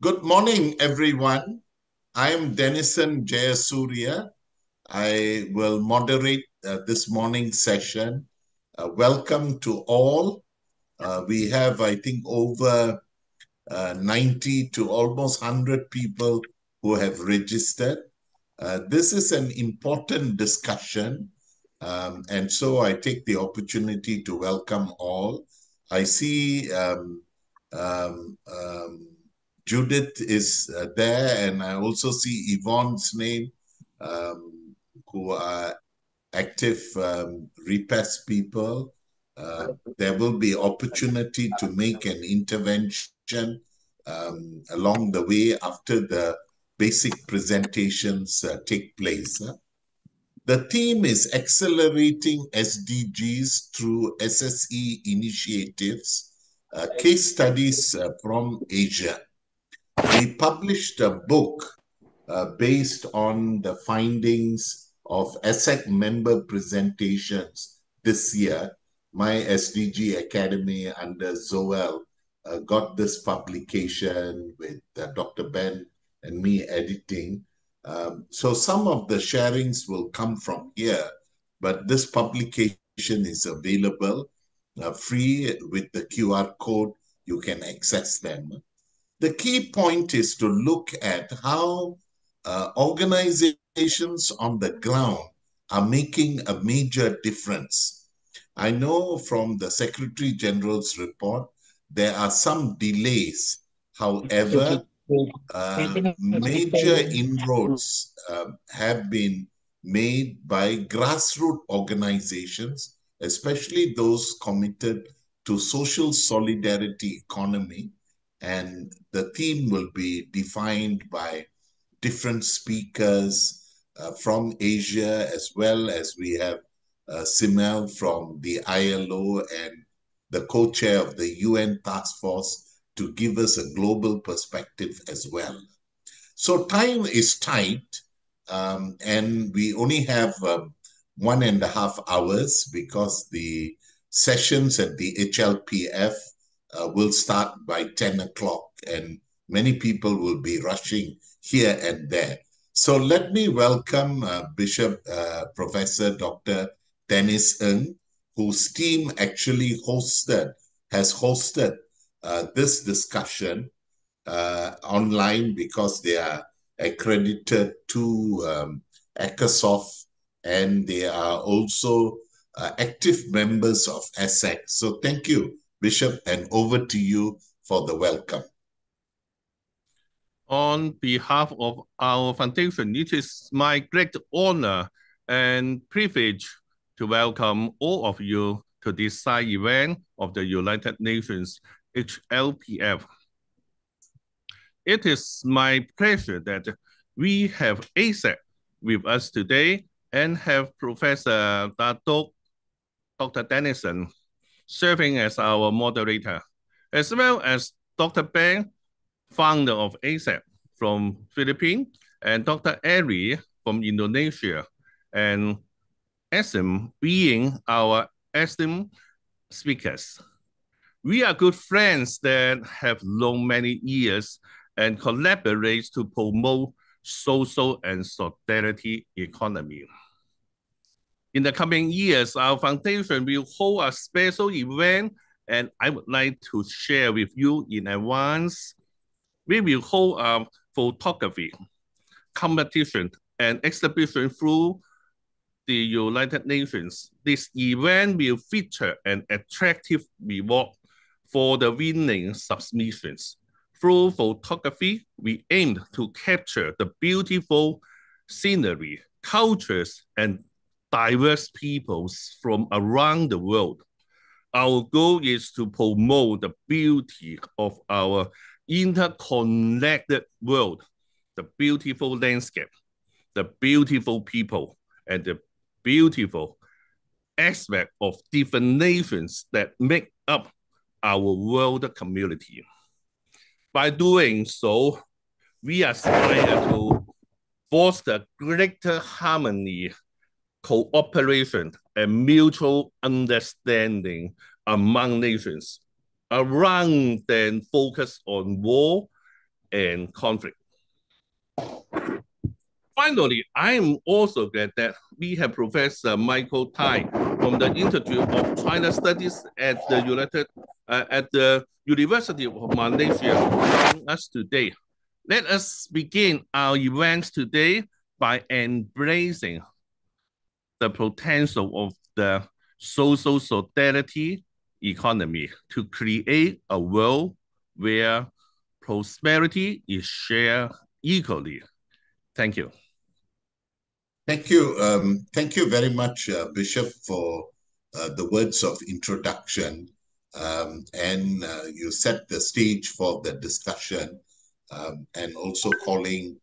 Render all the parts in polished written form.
Good morning, everyone. I am Denison Jayasooria. I will moderate this morning's session. Welcome to all. We have, I think, over 90 to almost 100 people who have registered. This is an important discussion, and so I take the opportunity to welcome all. I see um, um, Judith is there, and I also see Yvonne's name, who are active repass people. There will be opportunity to make an intervention along the way after the basic presentations take place. The theme is accelerating SDGs through SSE initiatives, case studies from Asia. We published a book based on the findings of ASEC member presentations this year. My SDG Academy under Zoel got this publication with Dr. Ben and me editing. So some of the sharings will come from here, but this publication is available free with the QR code. You can access them. The key point is to look at how organizations on the ground are making a major difference. I know from the Secretary General's report, there are some delays. However, major inroads have been made by grassroots organizations, especially those committed to social solidarity economy. And the theme will be defined by different speakers from Asia, as well as we have Simel from the ILO and the co-chair of the UN task force to give us a global perspective as well. So time is tight, and we only have 1.5 hours because the sessions at the HLPF will start by 10 o'clock, and many people will be rushing here and there. So let me welcome Bishop Professor Dr. Denis, whose team actually has hosted this discussion online because they are accredited to ECOSOF, and they are also active members of ASEC. So thank you, Bishop, and over to you for the welcome. On behalf of our foundation, it is my great honor and privilege to welcome all of you to this side event of the United Nations HLPF. It is my pleasure that we have ASEC with us today and have Professor Dr. Denison serving as our moderator, as well as Dr. Ben, founder of ASEC from Philippines, and Dr. Eri from Indonesia, and SM being our esteemed speakers. We are good friends that have known many years and collaborate to promote social and solidarity economy. In the coming years, our foundation will hold a special event, and I would like to share with you in advance. We will hold a photography competition and exhibition through the United Nations. This event will feature an attractive reward for the winning submissions. Through photography, we aim to capture the beautiful scenery, cultures, and diverse peoples from around the world. Our goal is to promote the beauty of our interconnected world, the beautiful landscape, the beautiful people, and the beautiful aspect of different nations that make up our world community. By doing so, we aspire to foster greater harmony, cooperation, and mutual understanding among nations, rather than focus on war, and conflict. Finally, I am also glad that we have Professor Michael Tai from the Institute of China Studies at the University of Malaysia joining us today. Let us begin our events today by embracing the potential of the social solidarity economy to create a world where prosperity is shared equally. Thank you. Thank you. Thank you very much, Bishop, for the words of introduction. And you set the stage for the discussion and also calling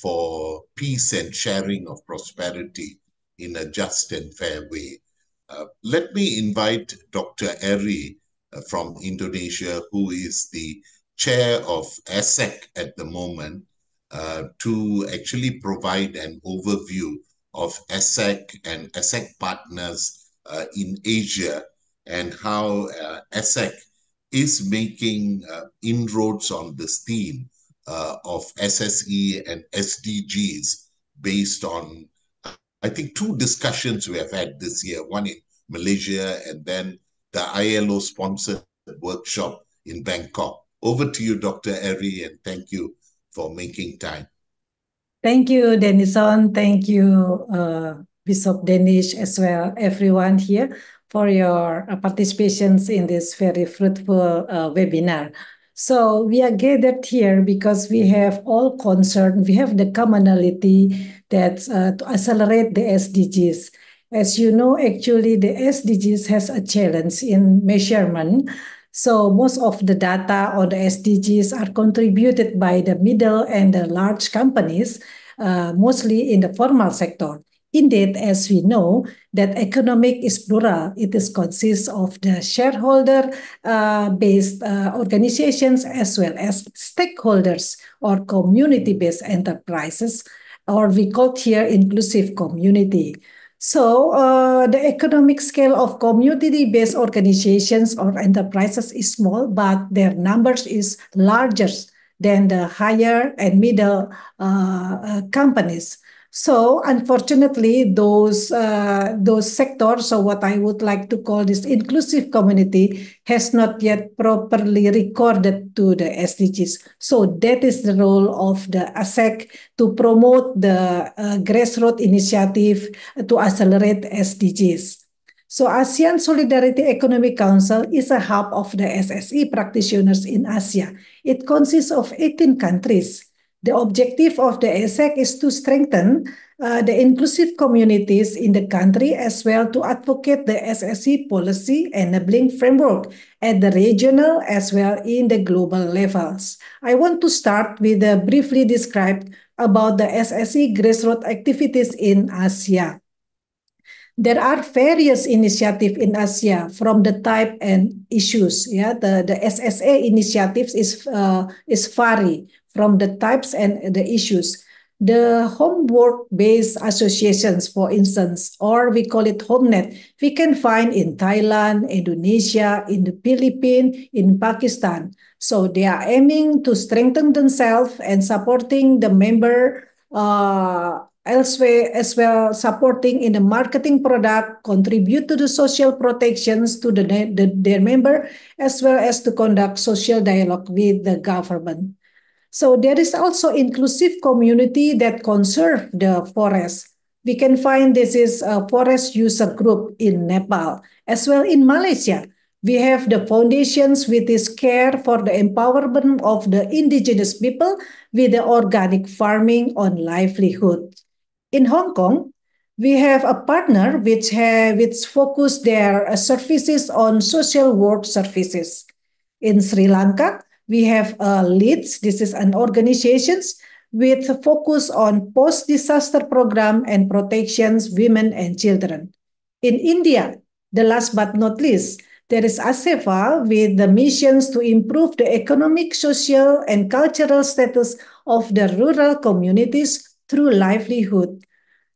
for peace and sharing of prosperity in a just and fair way. Let me invite Dr. Eri from Indonesia, who is the chair of ASEC at the moment, to actually provide an overview of ASEC and ASEC partners in Asia and how ASEC is making inroads on this theme of SSE and SDGs based on, I think, two discussions we have had this year, one in Malaysia and then the ILO-sponsored workshop in Bangkok. Over to you, Dr. Eri, and thank you for making time. Thank you, Denison. Thank you, Bishop Denis, as well, everyone here, for your participations in this very fruitful webinar. So we are gathered here because we have all concerned, we have the commonality that to accelerate the SDGs. As you know, actually, the SDGs has a challenge in measurement. So most of the data on the SDGs are contributed by the middle and the large companies, mostly in the formal sector. Indeed, as we know, that economic is plural. It is consists of the shareholder-based organizations as well as stakeholders or community-based enterprises, or we call here inclusive community. So the economic scale of community-based organizations or enterprises is small, but their numbers is larger than the higher and middle companies. So unfortunately, those sectors, so what I would like to call this inclusive community, has not yet properly recorded to the SDGs. So that is the role of the ASEC to promote the grassroots initiative to accelerate SDGs. So ASEAN Solidarity Economic Council is a hub of the SSE practitioners in Asia. It consists of 18 countries. The objective of the ASEC is to strengthen the inclusive communities in the country as well to advocate the SSE policy enabling framework at the regional as well in the global levels. I want to start with a briefly describe about the SSE grassroots activities in Asia. There are various initiatives in Asia from the type and issues. Yeah, the SSA initiatives is vary from the types and the issues. The homework-based associations, for instance, or we call it HomeNet, we can find in Thailand, Indonesia, in the Philippines, in Pakistan. So they are aiming to strengthen themselves and supporting the member elsewhere as well, supporting in the marketing product, contribute to the social protections to their member, as well as to conduct social dialogue with the government. So there is also inclusive community that conserve the forest. We can find this is a forest user group in Nepal, as well in Malaysia. We have the foundations with this care for the empowerment of the indigenous people with the organic farming on livelihood. In Hong Kong, we have a partner which focus their services on social work services. In Sri Lanka, we have LEADS. This is an organization with a focus on post-disaster program and protections women and children. In India, the last but not least, there is ASEFA with the missions to improve the economic, social, and cultural status of the rural communities through livelihood.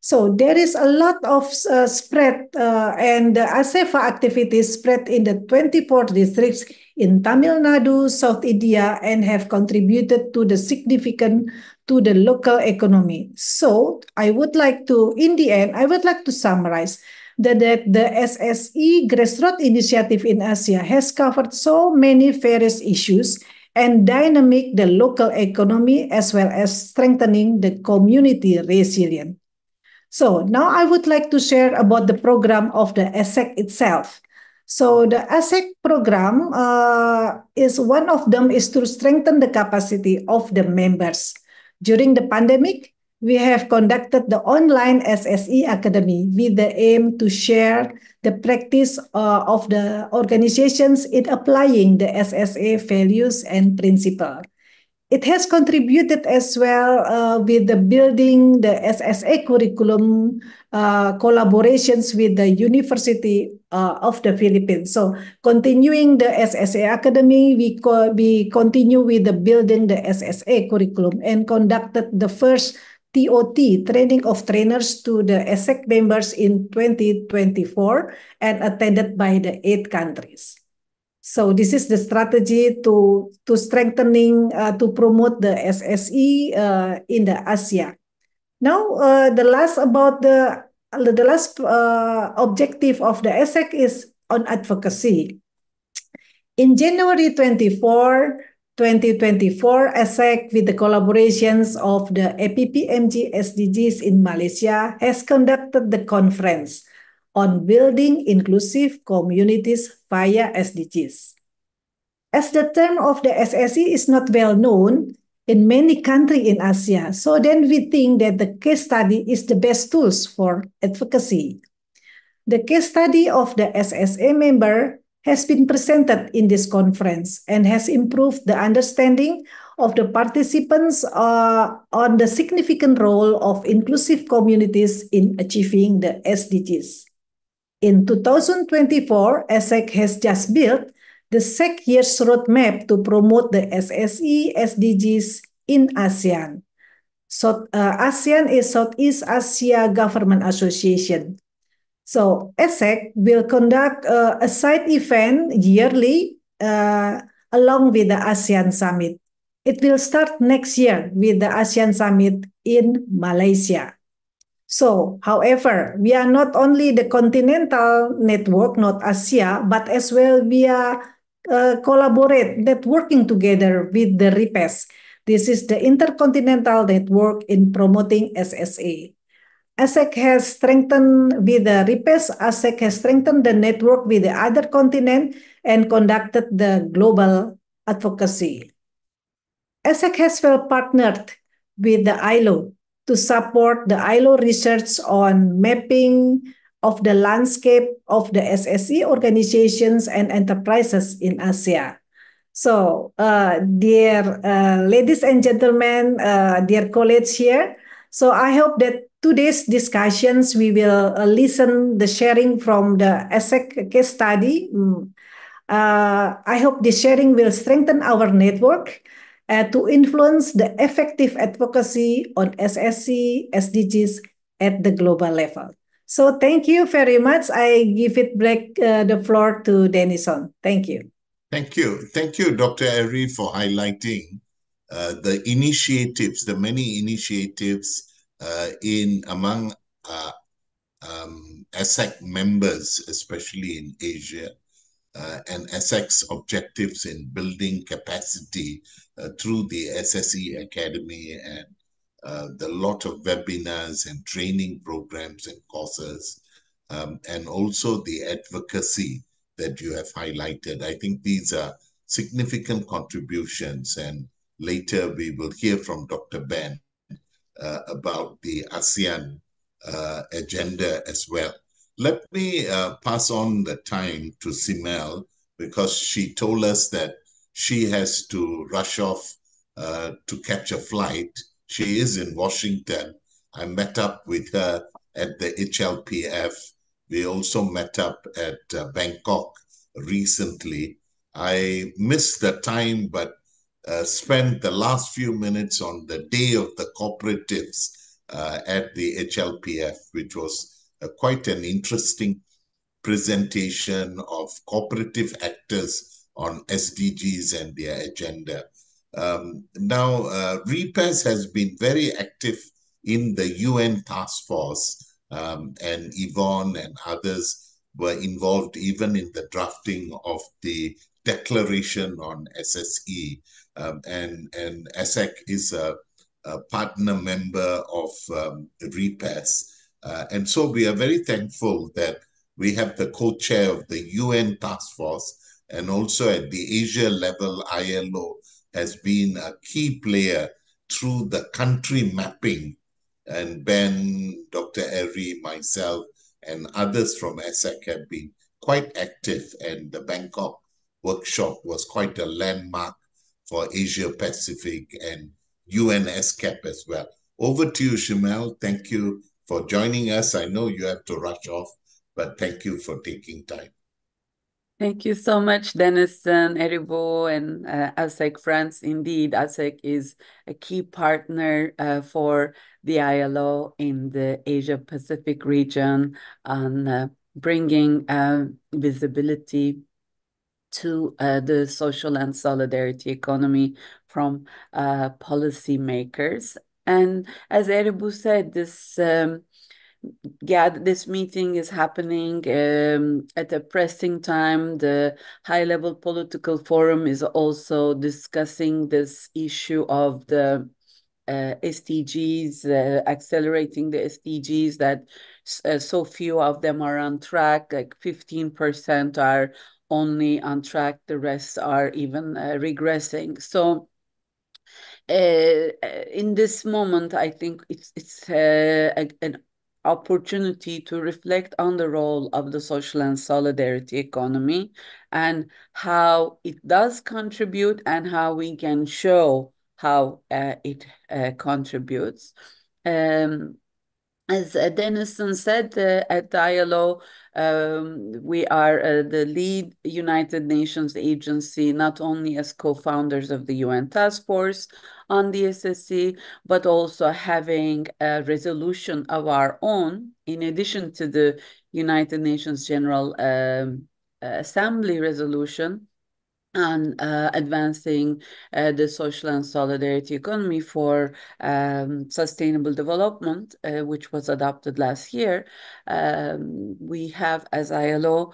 So there is a lot of spread and the ASEFA activities spread in the 24 districts in Tamil Nadu, South India, and have contributed to the significant to the local economy. So I would like to, in the end, I would like to summarize that the SSE Grassroots Initiative in Asia has covered so many various issues and dynamic the local economy as well as strengthening the community resilience. So now I would like to share about the program of the ASEC itself. So the ASEC program is one of them is to strengthen the capacity of the members. During the pandemic, we have conducted the online SSE Academy with the aim to share the practice of the organizations in applying the SSA values and principles. It has contributed as well with the building the SSA curriculum collaborations with the University of the Philippines. So continuing the SSA Academy, we continue with the building the SSA curriculum and conducted the first TOT, training of trainers to the ASEC members in 2024 and attended by the 8 countries. So this is the strategy to strengthening, to promote the SSE in the Asia. Now, the last objective of the ASEC is on advocacy. In January 2024, ASEC, with the collaborations of the APPMG SDGs in Malaysia, has conducted the conference on building inclusive communities via SDGs. As the term of the SSE is not well known in many countries in Asia, so then we think that the case study is the best tools for advocacy. The case study of the SSA member has been presented in this conference and has improved the understanding of the participants on the significant role of inclusive communities in achieving the SDGs. In 2024, ASEC has just built the SEC Year's Roadmap to promote the SSE SDGs in ASEAN. So ASEAN is Southeast Asia Government Association. So ASEC will conduct a side event yearly along with the ASEAN Summit. It will start next year with the ASEAN Summit in Malaysia. So, however, we are not only the continental network, not Asia, but as well we are networking together with the RIPES. This is the Intercontinental Network in promoting SSA. ASEC has strengthened with the RIPES, ASEC has strengthened the network with the other continent and conducted the global advocacy. ASEC has well partnered with the ILO to support the ILO research on mapping of the landscape of the SSE organizations and enterprises in Asia. So, dear ladies and gentlemen, dear colleagues here, so I hope that today's discussions, we will listen the sharing from the ASEC case study. I hope this sharing will strengthen our network to influence the effective advocacy on SSE SDGs at the global level. So thank you very much. I give it back the floor to Denison. Thank you. Thank you. Thank you, Dr. Ari, for highlighting the initiatives, the many initiatives among ASEC members, especially in Asia, and ASEC's objectives in building capacity through the SSE Academy and the lot of webinars and training programs and courses, and also the advocacy that you have highlighted. I think these are significant contributions, and later we will hear from Dr. Ben about the ASEAN agenda as well. Let me pass on the time to Simel, because she told us that she has to rush off to catch a flight. She is in Washington. I met up with her at the HLPF. We also met up at Bangkok recently. I missed the time, but spent the last few minutes on the Day of the Cooperatives at the HLPF, which was quite an interesting presentation of cooperative actors on SDGs and their agenda. Now, REPAS has been very active in the UN task force, and Yvonne and others were involved even in the drafting of the declaration on SSE. And ASEC is a partner member of REPAS. And so we are very thankful that we have the co-chair of the UN task force, and also at the Asia level, ILO has been a key player through the country mapping. And Ben, Dr. Eri, myself, and others from ASEC have been quite active. And the Bangkok workshop was quite a landmark for Asia Pacific and UN SCAP as well. Over to you, Shimel. Thank you for joining us. I know you have to rush off, but thank you for taking time. Thank you so much, Denison, Eribo, and ASEC friends. Indeed, ASEC is a key partner for the ILO in the Asia-Pacific region on bringing visibility to the social and solidarity economy from policymakers. And as Eribo said, this meeting is happening at a pressing time. The high-level political forum is also discussing this issue of the SDGs, accelerating the SDGs, that so few of them are on track, like 15% are only on track, the rest are even regressing. So in this moment, I think it's an opportunity to reflect on the role of the social and solidarity economy and how it does contribute and how we can show how it contributes. As Denison said, at the ILO, we are the lead United Nations agency, not only as co-founders of the UN Task Force on the SSE, but also having a resolution of our own, in addition to the United Nations General Assembly resolution on advancing the social and solidarity economy for sustainable development, which was adopted last year. We have, as ILO,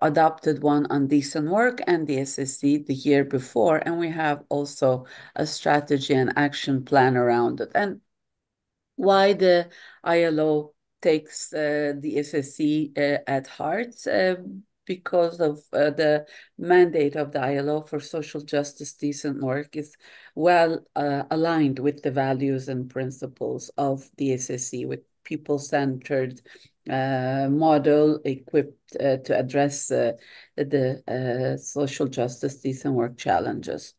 adopted one on decent work and the SSE the year before, and we have also a strategy and action plan around it. And why the ILO takes the SSE at heart? Because of the mandate of the ILO for social justice, decent work is well aligned with the values and principles of the SSE, with people-centered model equipped to address the social justice, decent work challenges.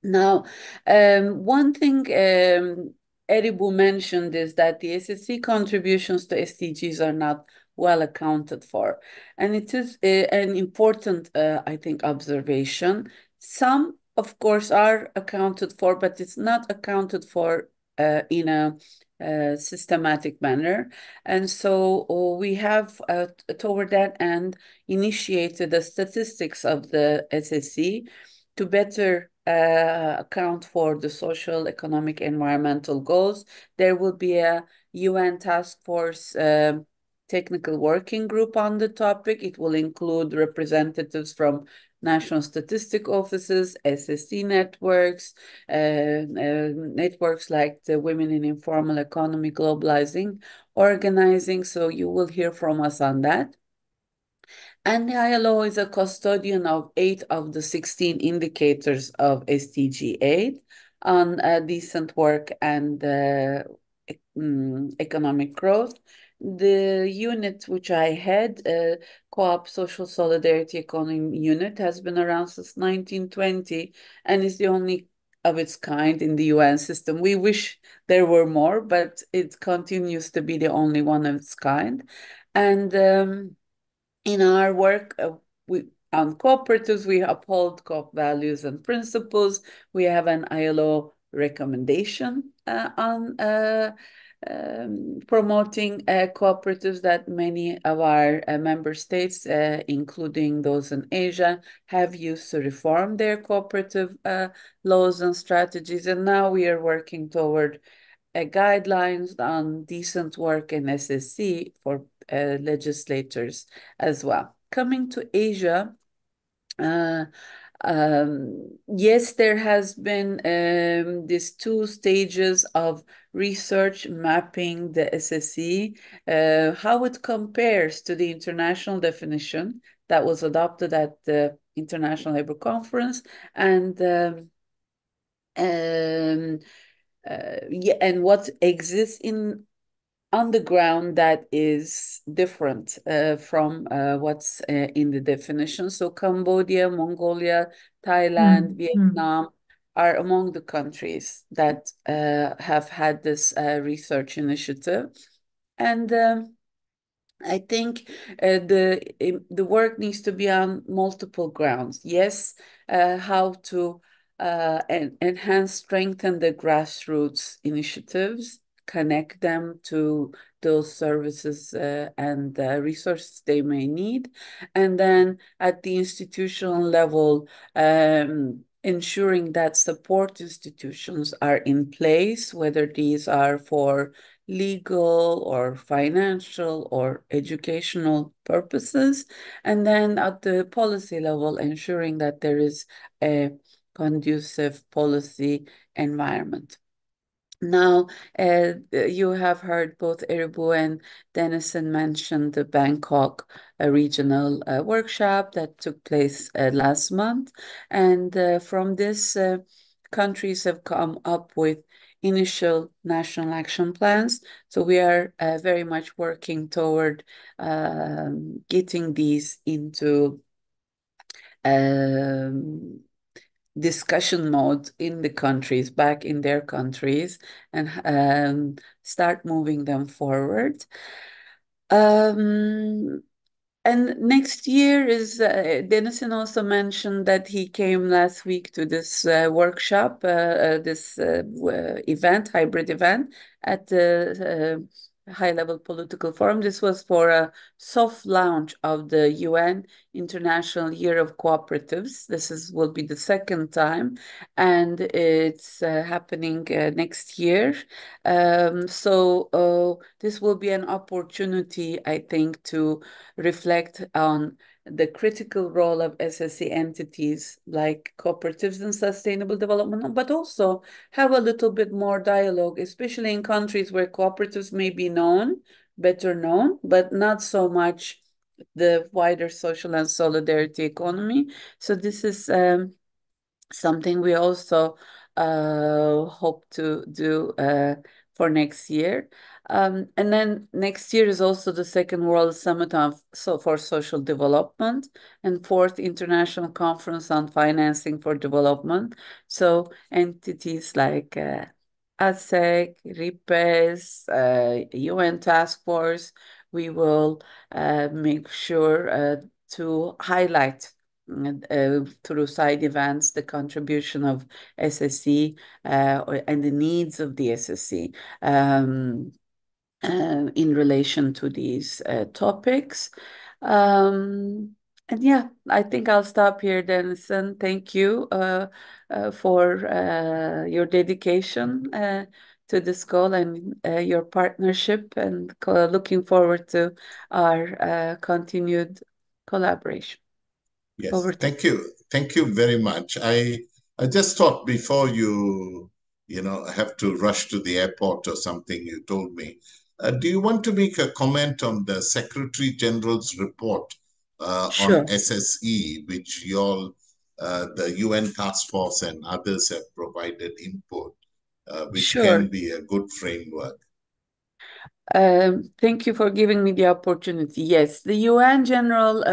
Now, one thing Eribu mentioned is that the SSE contributions to SDGs are not well accounted for. And it is an important, I think, observation. Some, of course, are accounted for, but it's not accounted for in a systematic manner. And so we have, toward that end, initiated the statistics of the SSE to better account for the social, economic, environmental goals. There will be a UN task force technical working group on the topic. It will include representatives from national statistic offices, SSE networks, networks like the Women in Informal Economy Globalizing Organizing. So you will hear from us on that. And the ILO is a custodian of 8 of the 16 indicators of SDG 8 on decent work and economic growth. The unit which I had, Co-op Social Solidarity Economy Unit, has been around since 1920 and is the only of its kind in the UN system. We wish there were more, but it continues to be the only one of its kind. And in our work on cooperatives, we uphold COP values and principles. We have an ILO recommendation on promoting cooperatives that many of our member states, including those in Asia, have used to reform their cooperative laws and strategies. And now we are working toward guidelines on decent work in SSE for legislators as well. Coming to Asia, yes, there has been these 2 stages of research mapping the SSE, how it compares to the international definition that was adopted at the International Labour Conference, and and what exists on the ground that is different from what's in the definition. So Cambodia, Mongolia, Thailand, Vietnam are among the countries that have had this research initiative. And I think the work needs to be on multiple grounds. Yes, how to enhance, strengthen the grassroots initiatives, connect them to those services and resources they may need. And then at the institutional level, ensuring that support institutions are in place, whether these are for legal or financial or educational purposes. And then at the policy level, ensuring that there is a conducive policy environment. Now, you have heard both Eribu and Denison mention the Bangkok regional workshop that took place last month. And from this, countries have come up with initial national action plans. So we are very much working toward getting these into discussion mode in the countries, back in their countries, and start moving them forward. And next year is, Denison also mentioned that he came last week to this workshop, this event, hybrid event at the high-level political forum. This was for a soft launch of the UN International Year of Cooperatives. This will be the second time, and it's happening next year. So this will be an opportunity, I think, to reflect on the critical role of SSE entities like cooperatives in sustainable development, but also have a little bit more dialogue, especially in countries where cooperatives may be better known, but not so much the wider social and solidarity economy. So this is something we also hope to do for next year. And then next year is also the Second World Summit for Social Development and 4th International Conference on Financing for Development. So entities like ASEC, RIPES, UN Task Force, we will make sure to highlight through side events the contribution of SSE and the needs of the SSE in relation to these topics. And yeah, I think I'll stop here, Denison. Thank you for your dedication to this goal and your partnership, and looking forward to our continued collaboration. Yes, thank you. Thank you very much. I just thought before you have to rush to the airport or something, you told me. Do you want to make a comment on the Secretary General's report Sure. on SSE, which the UN Task Force and others have provided input, which Sure. can be a good framework? Thank you for giving me the opportunity. Yes, the UN General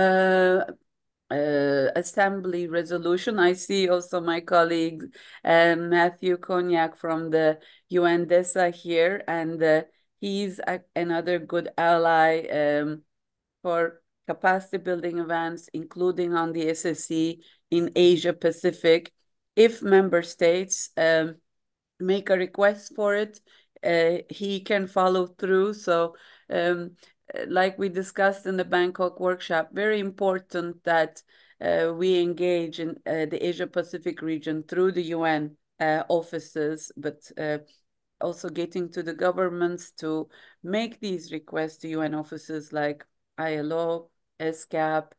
Assembly resolution. I see also my colleague Matthew Cognac from the UNDESA here, and he's another good ally for capacity building events, including on the SSE in Asia Pacific. If member states make a request for it, he can follow through. So like we discussed in the Bangkok workshop, very important that we engage in the Asia-Pacific region through the UN offices, but also getting to the governments to make these requests to UN offices like ILO, ESCAP,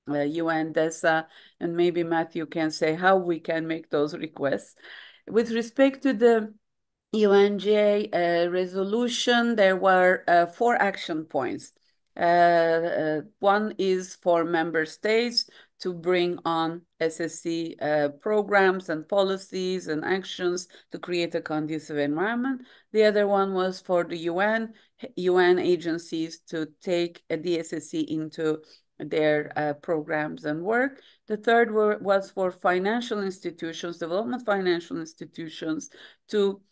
UN, DESA, and maybe Matthew can say how we can make those requests. With respect to the UNGA resolution, there were 4 action points. One is for member states to bring on SSE programs and policies and actions to create a conducive environment. The other one was for the UN agencies to take the SSE into their programs and work. The third was for financial institutions, development financial institutions, to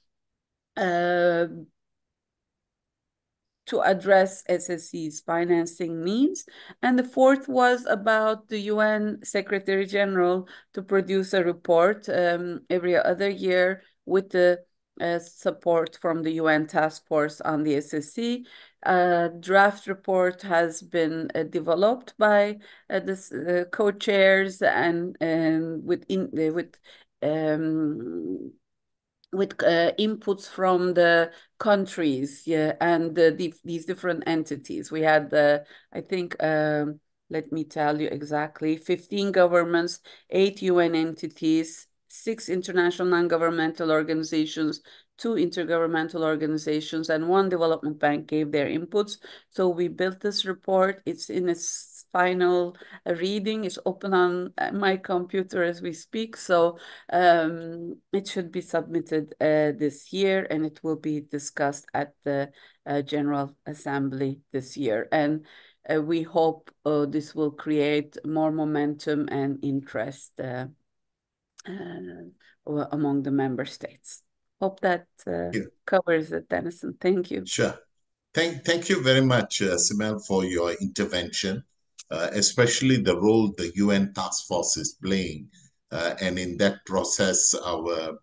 address SSE's financing needs. And the fourth was about the UN Secretary General to produce a report every other year with the support from the UN Task Force on the SSE. A draft report has been developed by the co-chairs and with inputs from the countries, and these different entities. We had, I think, let me tell you exactly, 15 governments, 8 UN entities, 6 international non-governmental organizations, 2 intergovernmental organizations, and 1 development bank gave their inputs. So we built this report. It's in its final reading. It's open on my computer as we speak. So it should be submitted this year, and it will be discussed at the General Assembly this year. And we hope this will create more momentum and interest among the member states. Hope that covers it, Denison. Thank you. Sure. Thank you very much, Simel, for your intervention, especially the role the UN Task Force is playing. And in that process, our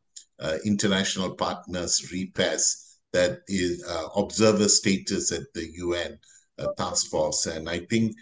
international partners, REPAS, that is observer status at the UN Task Force. And I think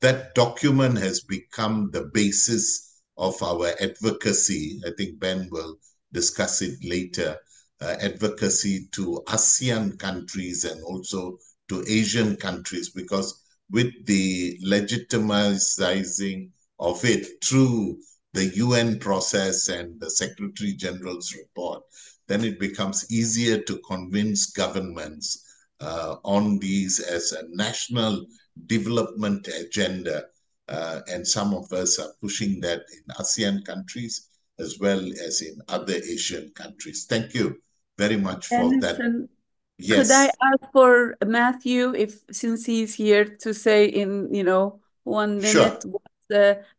that document has become the basis of our advocacy. I think Ben will discuss it later. Advocacy to ASEAN countries and also to Asian countries, because with the legitimizing of it through the UN process and the Secretary General's report, then it becomes easier to convince governments on these as a national development agenda. And some of us are pushing that in ASEAN countries as well as in other Asian countries. Thank you very much for that. Yes. Could I ask for Matthew, since he's here, to say in 1 minute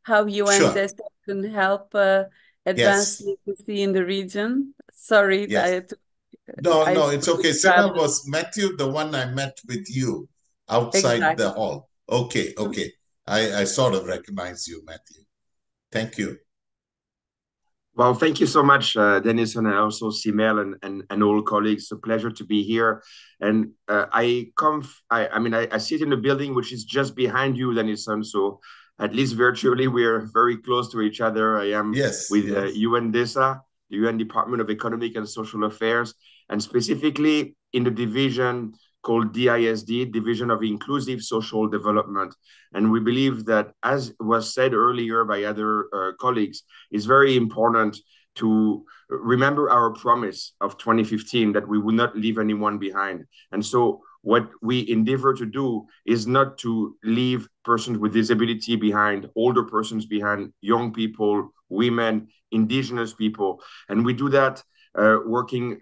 how UN can help advance literacy in the region? Sorry, no, it's okay. Simel, was Matthew the one I met with you outside the hall? Okay. I sort of recognize you, Matthew. Thank you. Well, thank you so much, Denison, and also Simel and all colleagues. It's a pleasure to be here. And I sit in a building which is just behind you, Denison. So at least virtually, we're very close to each other. I am with UN DESA, the UN Department of Economic and Social Affairs, and specifically in the division called DISD, Division of Inclusive Social Development. And we believe that, as was said earlier by other colleagues, it's very important to remember our promise of 2015 that we would not leave anyone behind. And so what we endeavor to do is not to leave persons with disability behind, older persons behind, young people, women, indigenous people. And we do that working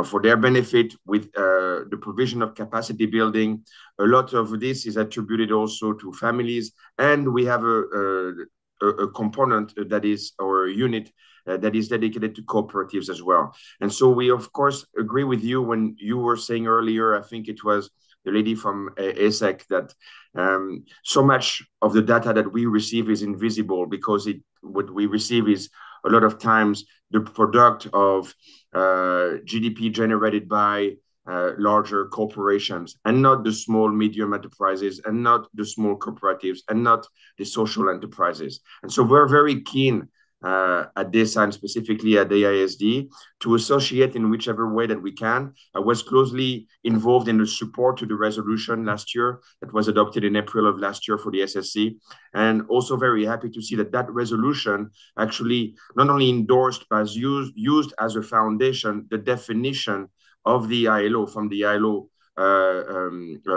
for their benefit with the provision of capacity building. A lot of this is attributed also to families, and we have a component that is, or a unit that is dedicated to cooperatives as well. And so we, of course, agree with you when you were saying earlier, I think it was the lady from ASEC, that so much of the data that we receive is invisible, because what we receive is a lot of times the product of GDP generated by larger corporations, and not the small, medium enterprises, and not the small cooperatives, and not the social enterprises. And so we're very keen at this and specifically at the ISD to associate in whichever way that we can. I was closely involved in the support to the resolution last year that was adopted in April of last year for the SSE, and also very happy to see that that resolution actually not only endorsed but used as a foundation the definition of the ILO from the ILO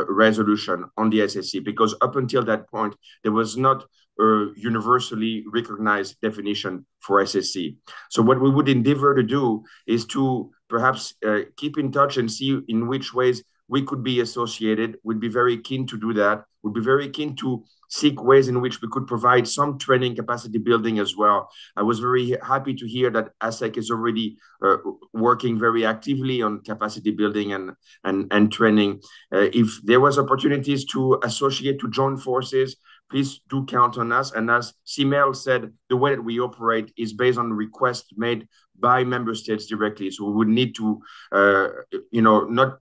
resolution on the SSE, because up until that point, there was not a universally recognized definition for SSE. So what we would endeavor to do is to perhaps keep in touch and see in which ways we could be associated. We'd be very keen to do that. We'd be very keen to seek ways in which we could provide some training capacity building as well. I was very happy to hear that ASEC is already working very actively on capacity building and training. If there was opportunities to associate, to join forces, please do count on us. And as Simel said, the way that we operate is based on requests made by member states directly. So we would need to, not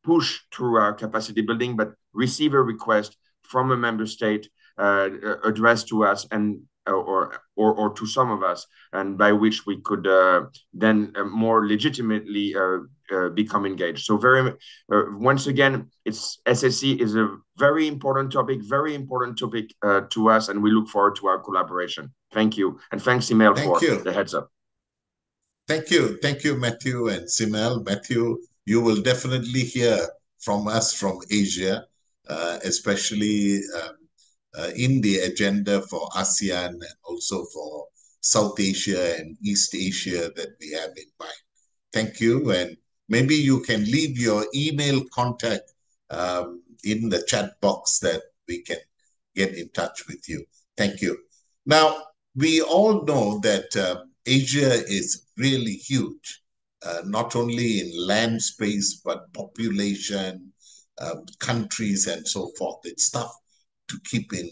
push through our capacity building, but receive a request from a member state addressed to us and or to some of us, and by which we could then more legitimately become engaged. So once again, SSE is a very important topic to us, and we look forward to our collaboration. Thank you, and thanks, Simel, for the heads up. Thank you, Matthew and Simel. Matthew, you will definitely hear from us from Asia, especially in the agenda for ASEAN and also for South Asia and East Asia that we have in mind. Thank you. And maybe you can leave your email contact in the chat box that we can get in touch with you. Thank you. Now, we all know that Asia is really huge, not only in land space, but population, countries, and so forth. It's tough to keep in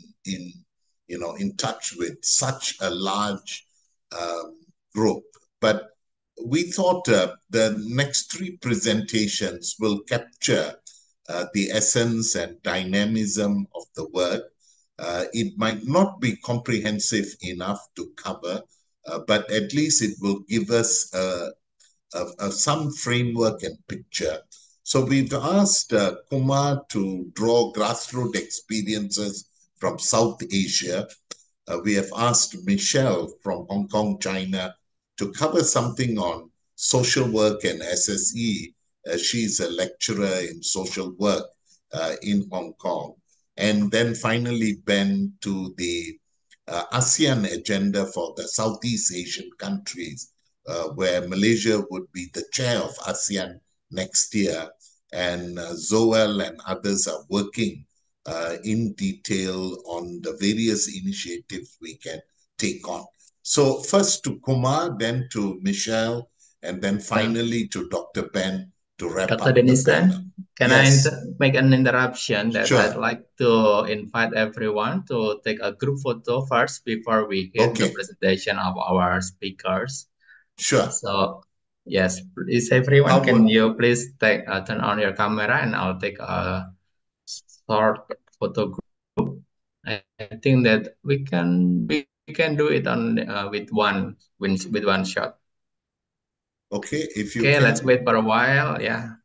touch with such a large group. But we thought the next three presentations will capture the essence and dynamism of the work. It might not be comprehensive enough to cover, but at least it will give us some framework and picture. So we've asked Kumar to draw grassroots experiences from South Asia. We have asked Michelle from Hong Kong, China, to cover something on social work and SSE. She's a lecturer in social work in Hong Kong. And then finally, Ben, to the ASEAN agenda for the Southeast Asian countries, where Malaysia would be the chair of ASEAN next year. And Zoel and others are working in detail on the various initiatives we can take on. So first to Kumar, then to Michelle, and then finally to Dr. Ben to wrap up. Dr. Denison, can I make an interruption that I'd like to invite everyone to take a group photo first before we hear the presentation of our speakers. Sure. So, yes, please everyone, can you please turn on your camera and I'll take a short photo group. I think that we can do it on with one shot. Okay, if you can. Let's wait for a while. Yeah.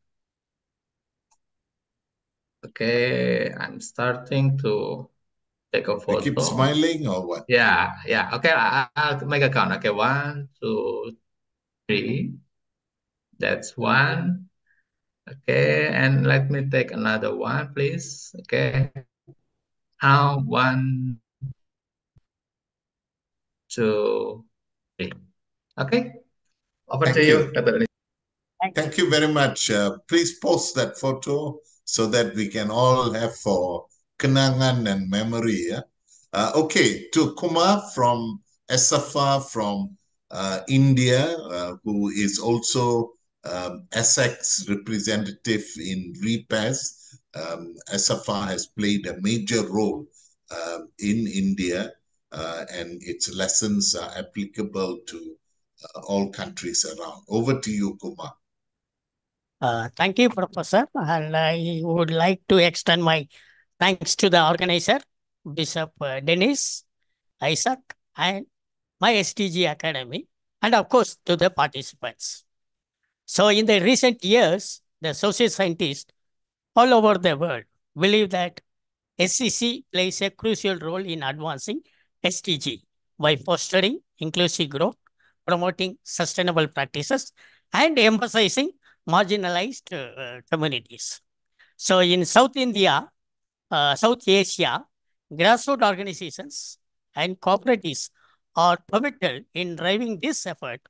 Okay, I'm starting to take a photo. You keep smiling or what? Yeah. Okay, I'll make a count. Okay, 1, 2, 3. That's one. Okay, and let me take another one, please. Okay. Now 1, 2, 3. Okay. Over to you, Dr. Denis. Thank you very much. Please post that photo so that we can all have for kenangan and memory. Yeah? Okay, to Kumar from SFA from India, who is also ASEC's representative in REPAS. SFA has played a major role in India. and its lessons are applicable to all countries around. Over to you, Kumar. Thank you, Professor. And I would like to extend my thanks to the organizer, Bishop Denis, ASEC, and my SDG Academy, and of course to the participants. So in the recent years, the social scientists all over the world believe that SEC plays a crucial role in advancing SDG by fostering inclusive growth, promoting sustainable practices, and emphasizing marginalized communities. So in South India, South Asia, grassroots organizations and cooperatives are pivotal in driving this effort,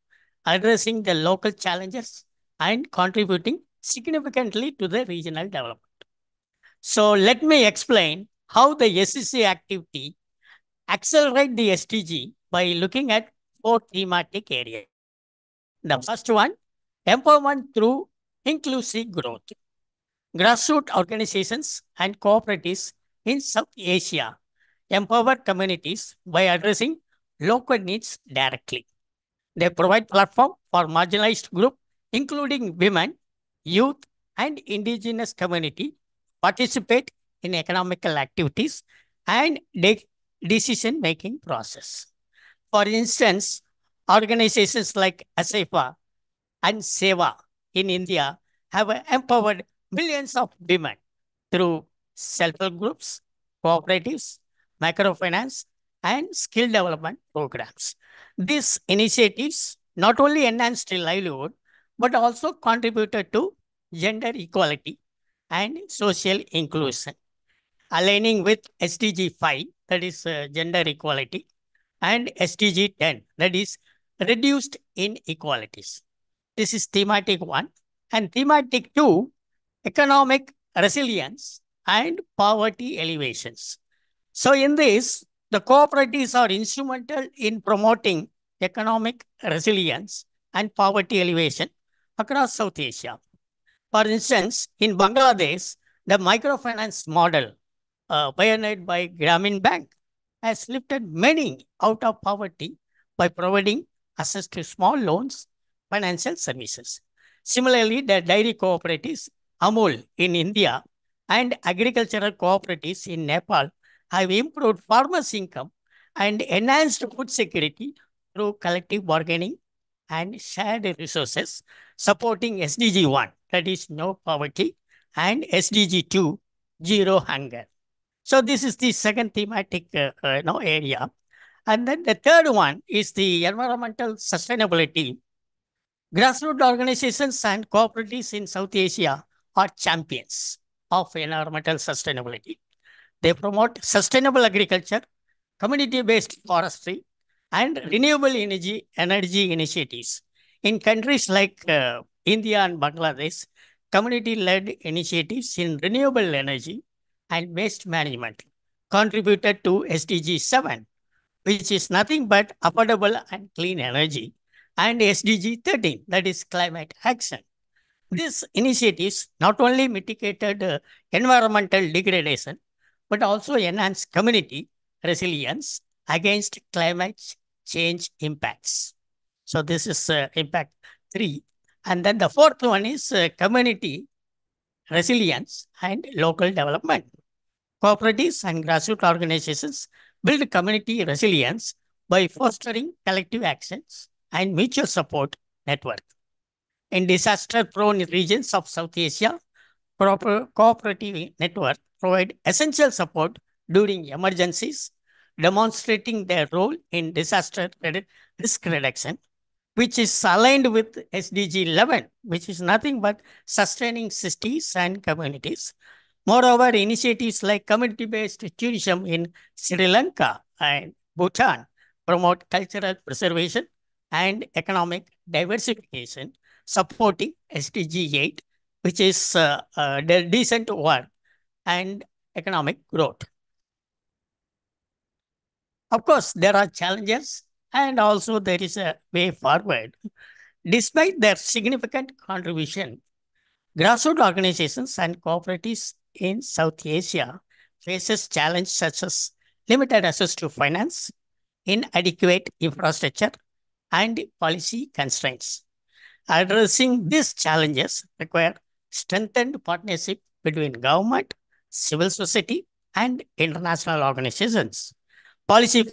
addressing the local challenges and contributing significantly to the regional development. So let me explain how the SSE activity accelerate the SDG by looking at 4 thematic areas. The first one, empowerment through inclusive growth. Grassroots organizations and cooperatives in South Asia empower communities by addressing local needs directly. They provide platform for marginalized groups, including women, youth, and indigenous community, participate in economical activities and decision-making process. For instance, organizations like ASEFA and SEVA in India have empowered millions of women through self-help groups, cooperatives, microfinance, and skill development programs. These initiatives not only enhanced livelihood, but also contributed to gender equality and social inclusion, aligning with SDG 5, that is gender equality, and SDG 10, that is reduced inequalities. This is thematic 1. And thematic 2, economic resilience and poverty elevations. So in this, the cooperatives are instrumental in promoting economic resilience and poverty elevation across South Asia. For instance, in Bangladesh, the microfinance model pioneered by Grameen Bank has lifted many out of poverty by providing access to small loans, financial services. Similarly, the dairy cooperatives, Amul in India, and agricultural cooperatives in Nepal have improved farmers' income and enhanced food security through collective bargaining and shared resources, supporting SDG 1, that is no poverty, and SDG 2, zero hunger. So this is the second thematic area. And then the third one is the environmental sustainability. Grassroots organizations and cooperatives in South Asia are champions of environmental sustainability. They promote sustainable agriculture, community-based forestry, and renewable energy initiatives. In countries like India and Bangladesh, community-led initiatives in renewable energy and waste management contributed to SDG 7, which is nothing but affordable and clean energy, and SDG 13, that is climate action. These initiatives not only mitigated environmental degradation, but also enhanced community resilience against climate change impacts. So this is impact 3. And then the fourth one is community resilience and local development. Cooperatives and grassroots organizations build community resilience by fostering collective actions and mutual support network. In disaster-prone regions of South Asia, cooperative networks provide essential support during emergencies, demonstrating their role in disaster risk reduction, which is aligned with SDG 11, which is nothing but sustaining cities and communities. Moreover, initiatives like community-based tourism in Sri Lanka and Bhutan promote cultural preservation and economic diversification, supporting SDG 8, which is the decent work and economic growth. Of course, there are challenges and also there is a way forward. Despite their significant contribution, grassroots organizations and cooperatives in South Asia faces challenges such as limited access to finance, inadequate infrastructure, and policy constraints. Addressing these challenges require strengthened partnership between government, civil society, and international organizations. Policy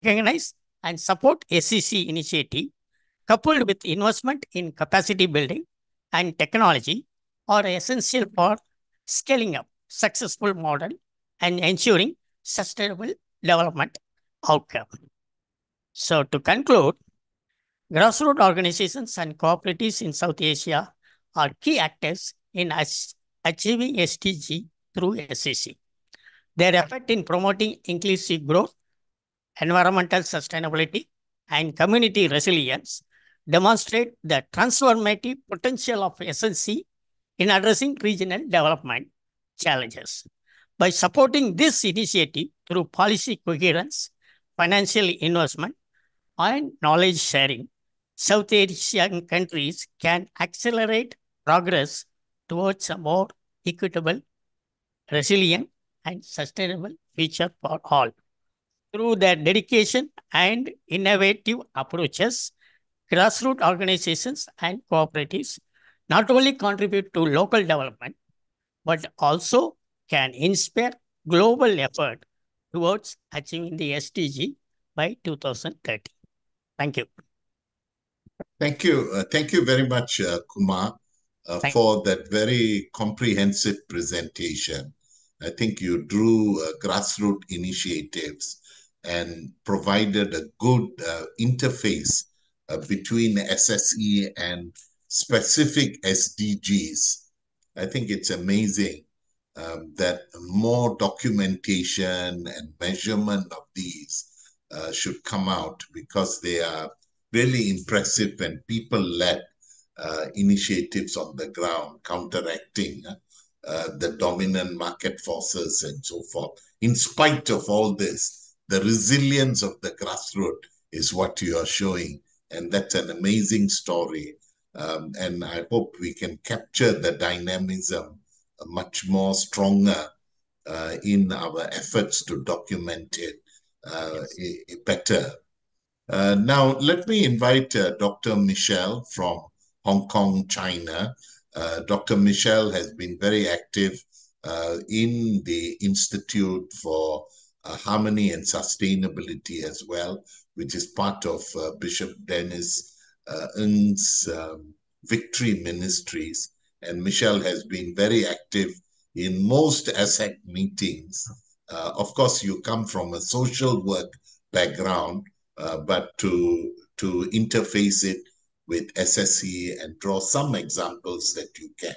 recognize and support SSE initiative coupled with investment in capacity building and technology are essential for scaling up successful model and ensuring sustainable development outcome. So to conclude, grassroots organizations and cooperatives in South Asia are key actors in achieving SDG through SSE. Their effort in promoting inclusive growth, environmental sustainability, and community resilience demonstrate the transformative potential of SSE in addressing regional development challenges. By supporting this initiative through policy coherence, financial investment, and knowledge sharing, South Asian countries can accelerate progress towards a more equitable, resilient, and sustainable future for all. Through their dedication and innovative approaches, grassroots organizations and cooperatives not only contribute to local development, but also can inspire global effort towards achieving the SDG by 2030. Thank you. Thank you. Thank you very much, Kumar, for that very comprehensive presentation. I think you drew grassroots initiatives and provided a good interface between SSE and specific SDGs. I think it's amazing that more documentation and measurement of these should come out, because they are really impressive and people-led initiatives on the ground, counteracting the dominant market forces and so forth. In spite of all this, the resilience of the grassroots is what you are showing, and that's an amazing story. And I hope we can capture the dynamism much more stronger in our efforts to document it better. Now, let me invite Dr. Michelle from Hong Kong, China. Dr. Michelle has been very active in the Institute for Harmony and Sustainability as well, which is part of Bishop Denis Ng's Victory Ministries. And Michelle has been very active in most ASEC meetings. Of course, you come from a social work background, but to interface it with SSE and draw some examples that you can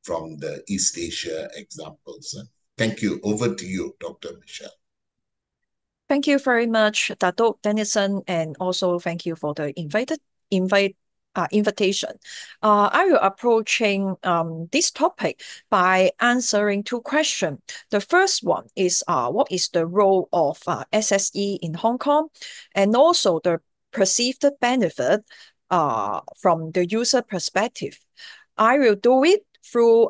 from the East Asia examples. Thank you. Over to you, Dr. Michelle. Thank you very much, Dato' Denison, and also thank you for the invitation. I will approaching this topic by answering two questions. The first one is what is the role of SSE in Hong Kong, and also the perceived benefit from the user perspective. I will do it through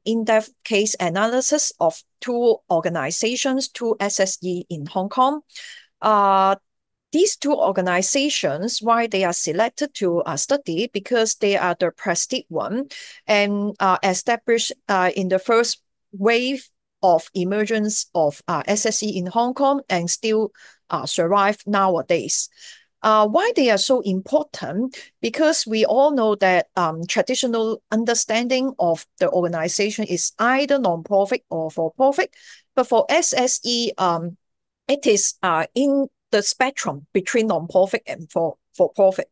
in-depth case analysis of two organizations, two SSE in Hong Kong. These two organizations, why they are selected to study, because they are the prestige one and established in the first wave of emergence of SSE in Hong Kong and still survive nowadays. Why they are so important? Because we all know that traditional understanding of the organization is either non-profit or for-profit. But for SSE, it is in the spectrum between non-profit and for-profit.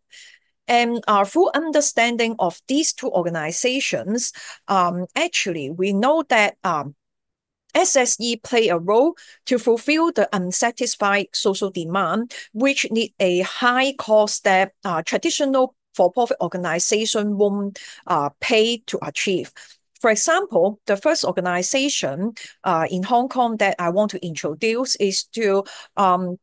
And through understanding of these two organizations, actually, we know that SSE play a role to fulfill the unsatisfied social demand, which need a high cost that traditional for-profit organization won't pay to achieve. For example, the first organization in Hong Kong that I want to introduce is to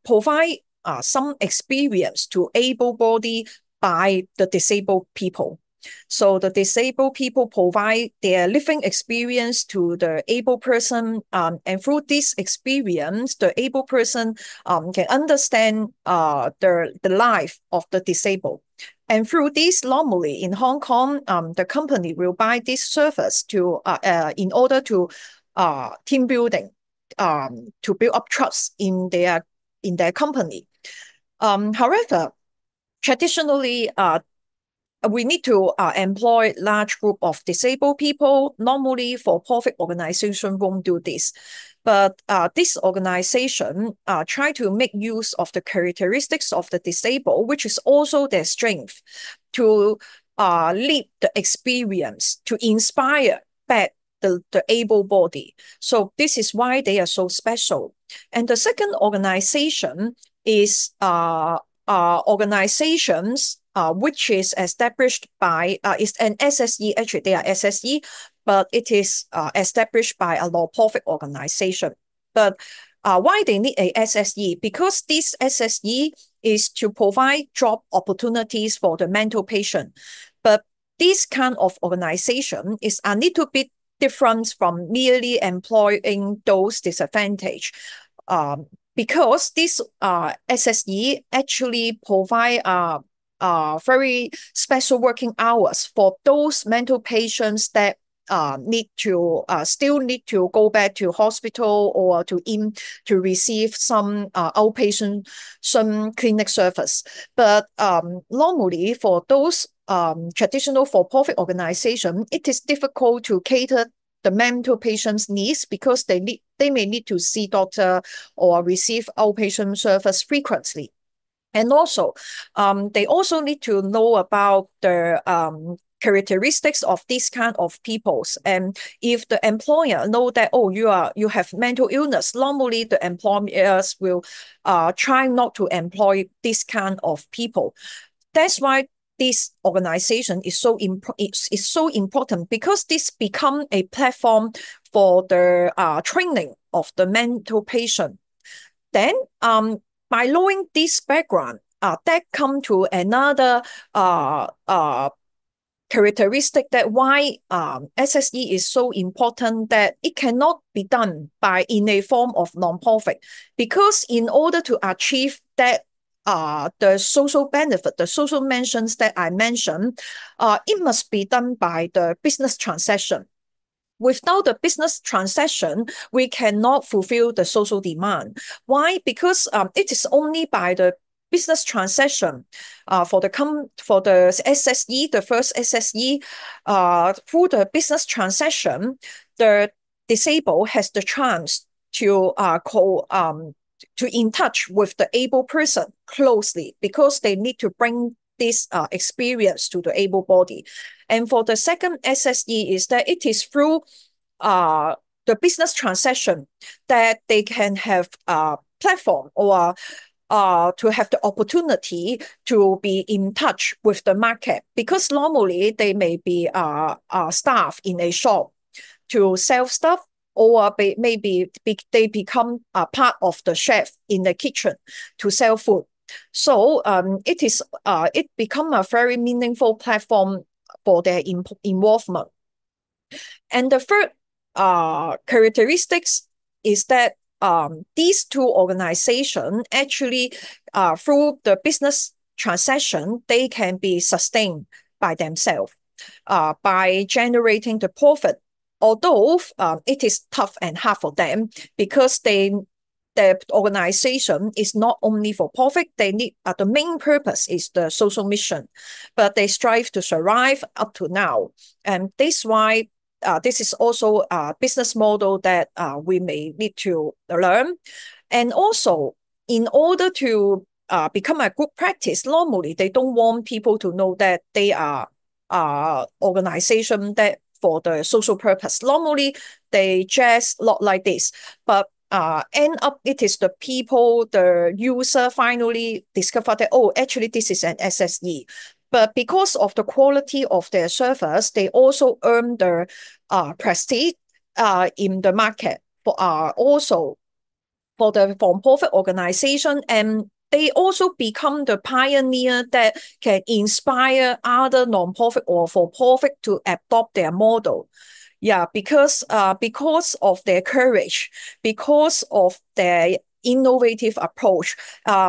provide some experience to able-bodied by the disabled people. So the disabled people provide their living experience to the able person, and through this experience, the able person can understand the life of the disabled. And through this, normally in Hong Kong, the company will buy this service to in order to team building, to build up trust in their company. However, traditionally, we need to employ large group of disabled people. Normally, for-profit organization won't do this. But this organization try to make use of the characteristics of the disabled, which is also their strength, to lead the experience, to inspire back the able body. So this is why they are so special. And the second organization is organizations which is established by, is an SSE, actually they are SSE, but it is established by a non-profit organization. But why they need a SSE? Because this SSE is to provide job opportunities for the mental patient. But this kind of organization is a little bit different from merely employing those disadvantaged. Because this SSE actually provide very special working hours for those mental patients that still need to go back to hospital or to receive some outpatient, some clinic service. But normally for those traditional for-profit organization, it is difficult to cater the mental patient's needs because they may need to see doctor or receive outpatient service frequently. And also, they also need to know about the characteristics of this kind of peoples. And if the employer know that, oh, you have mental illness, normally the employers will try not to employ this kind of people. That's why this organization is so important, because this become a platform for the training of the mental patient. Then, by knowing this background, that come to another characteristic that why SSE is so important, that it cannot be done in a form of non-profit, because in order to achieve that the social benefit, the social mentions that I mentioned, it must be done by the business transaction. Without the business transaction, we cannot fulfill the social demand. Why? Because it is only by the business transaction for the SSE, the first SSE, through the business transaction, the disabled has the chance to in touch with the able person closely, because they need to bring this experience to the able body. And for the second SSE is that it is through the business transaction that they can have a platform or to have the opportunity to be in touch with the market, because normally they may be staff in a shop to sell stuff, or maybe they become a part of the chef in the kitchen to sell food. So it become a very meaningful platform for their involvement. And the third characteristics is that these two organizations actually, through the business transaction, they can be sustained by themselves by generating the profit. Although it is tough and hard for them, because the organization is not only for profit, they need the main purpose is the social mission, but they strive to survive up to now. And this is why this is also a business model that we may need to learn. And also, in order to become a good practice, normally they don't want people to know that they are organization that for the social purpose. Normally, they just not like this, but end up it is the people, the user finally discover that, oh, actually this is an SSE. But because of the quality of their service, they also earn the prestige in the market for also for the for-profit organization, and they also become the pioneer that can inspire other non-profit or for-profit to adopt their model. Yeah, because of their courage, because of their innovative approach,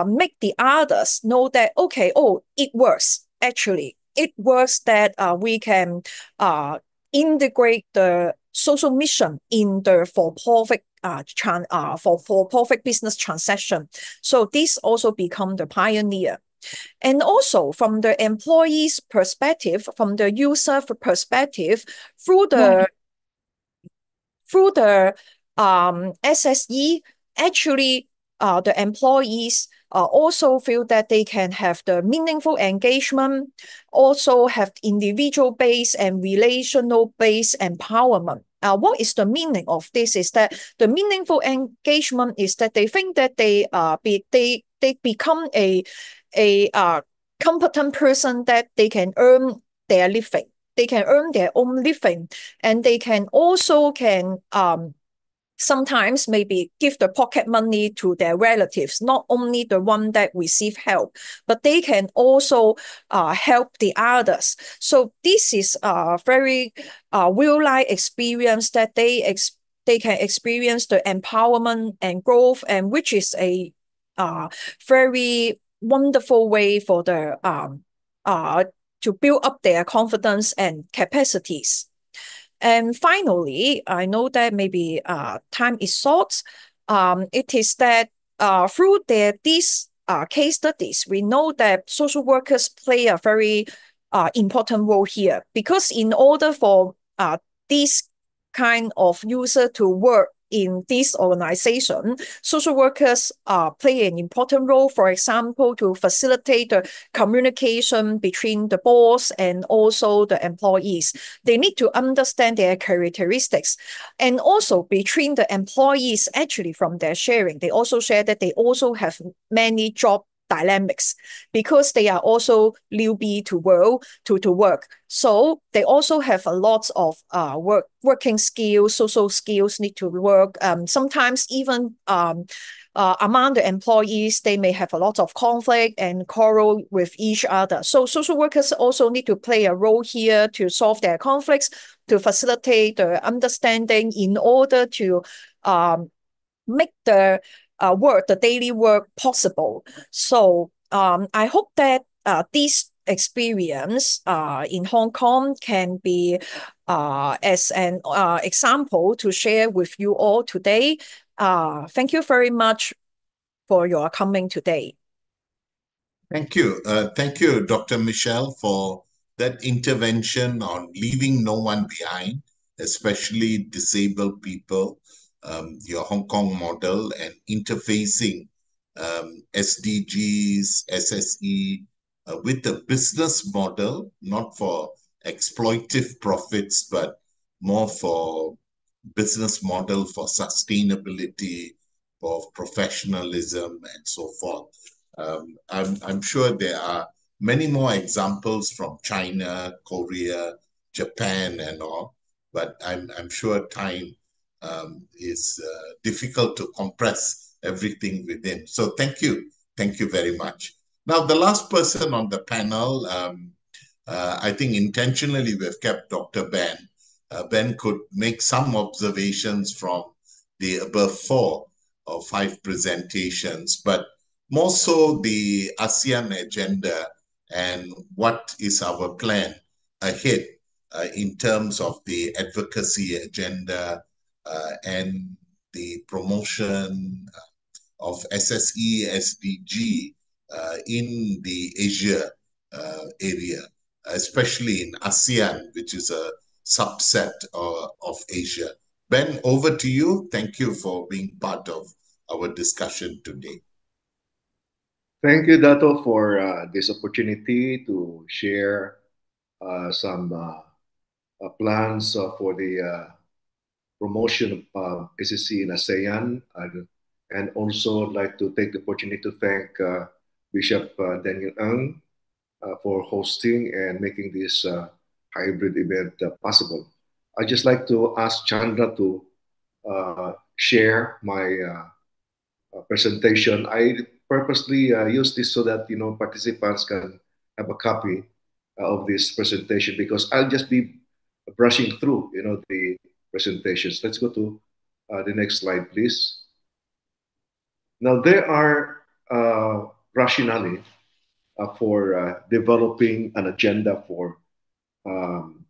make the others know that, okay, oh, it works. Actually, it works that we can integrate the social mission in the for-profit for-profit business transaction. So this also become the pioneer. And also from the employee's perspective, from the user perspective, through the SSE, actually the employees also feel that they can have the meaningful engagement, also have individual-based and relational-based empowerment. What is the meaning of this? Is that the meaningful engagement is that they think that they become a competent person, that they can earn their living. They can earn their own living, and they can also sometimes maybe give the pocket money to their relatives, not only the one that receive help, but they can also help the others. So this is a very real-life experience that they can experience the empowerment and growth, and which is a very wonderful way for the to build up their confidence and capacities. And finally, I know that maybe time is short. It is that through these case studies, we know that social workers play a very important role here, because in order for this kind of user to work in this organization, social workers play an important role, for example, to facilitate the communication between the boss and also the employees. They need to understand their characteristics. And also between the employees, actually from their sharing, they also share that they also have many job dynamics, because they are also newbie to work. So they also have a lot of working skills, social skills need to work. Sometimes even among the employees, they may have a lot of conflict and quarrel with each other. So social workers also need to play a role here to solve their conflicts, to facilitate the understanding in order to make the the daily work possible. So I hope that this experience in Hong Kong can be as an example to share with you all today. Thank you very much for your coming today. Thank you. Thank you, Dr. Michelle, for that intervention on leaving no one behind, especially disabled people, your Hong Kong model, and interfacing SDGs, SSE with the business model, not for exploitive profits, but more for business model for sustainability, for professionalism, and so forth. I'm sure there are many more examples from China, Korea, Japan, and all, but I'm sure time is difficult to compress everything within. So thank you very much. Now, the last person on the panel, I think intentionally we've kept Dr. Ben. Ben could make some observations from the above 4 or 5 presentations, but more so the ASEAN agenda and what is our plan ahead in terms of the advocacy agenda and the promotion of SSE SDG in the Asia area, especially in ASEAN, which is a subset of Asia. Ben, over to you. Thank you for being part of our discussion today. Thank you, Dato, for this opportunity to share some plans for the promotion of SSE in ASEAN. And also I'd like to take the opportunity to thank Bishop Heejin Ahn for hosting and making this hybrid event possible. I'd just like to ask Chandra to share my presentation. I purposely use this so that participants can have a copy of this presentation, because I'll just be brushing through the presentations. Let's go to the next slide, please. Now there are rationale for developing an agenda for um,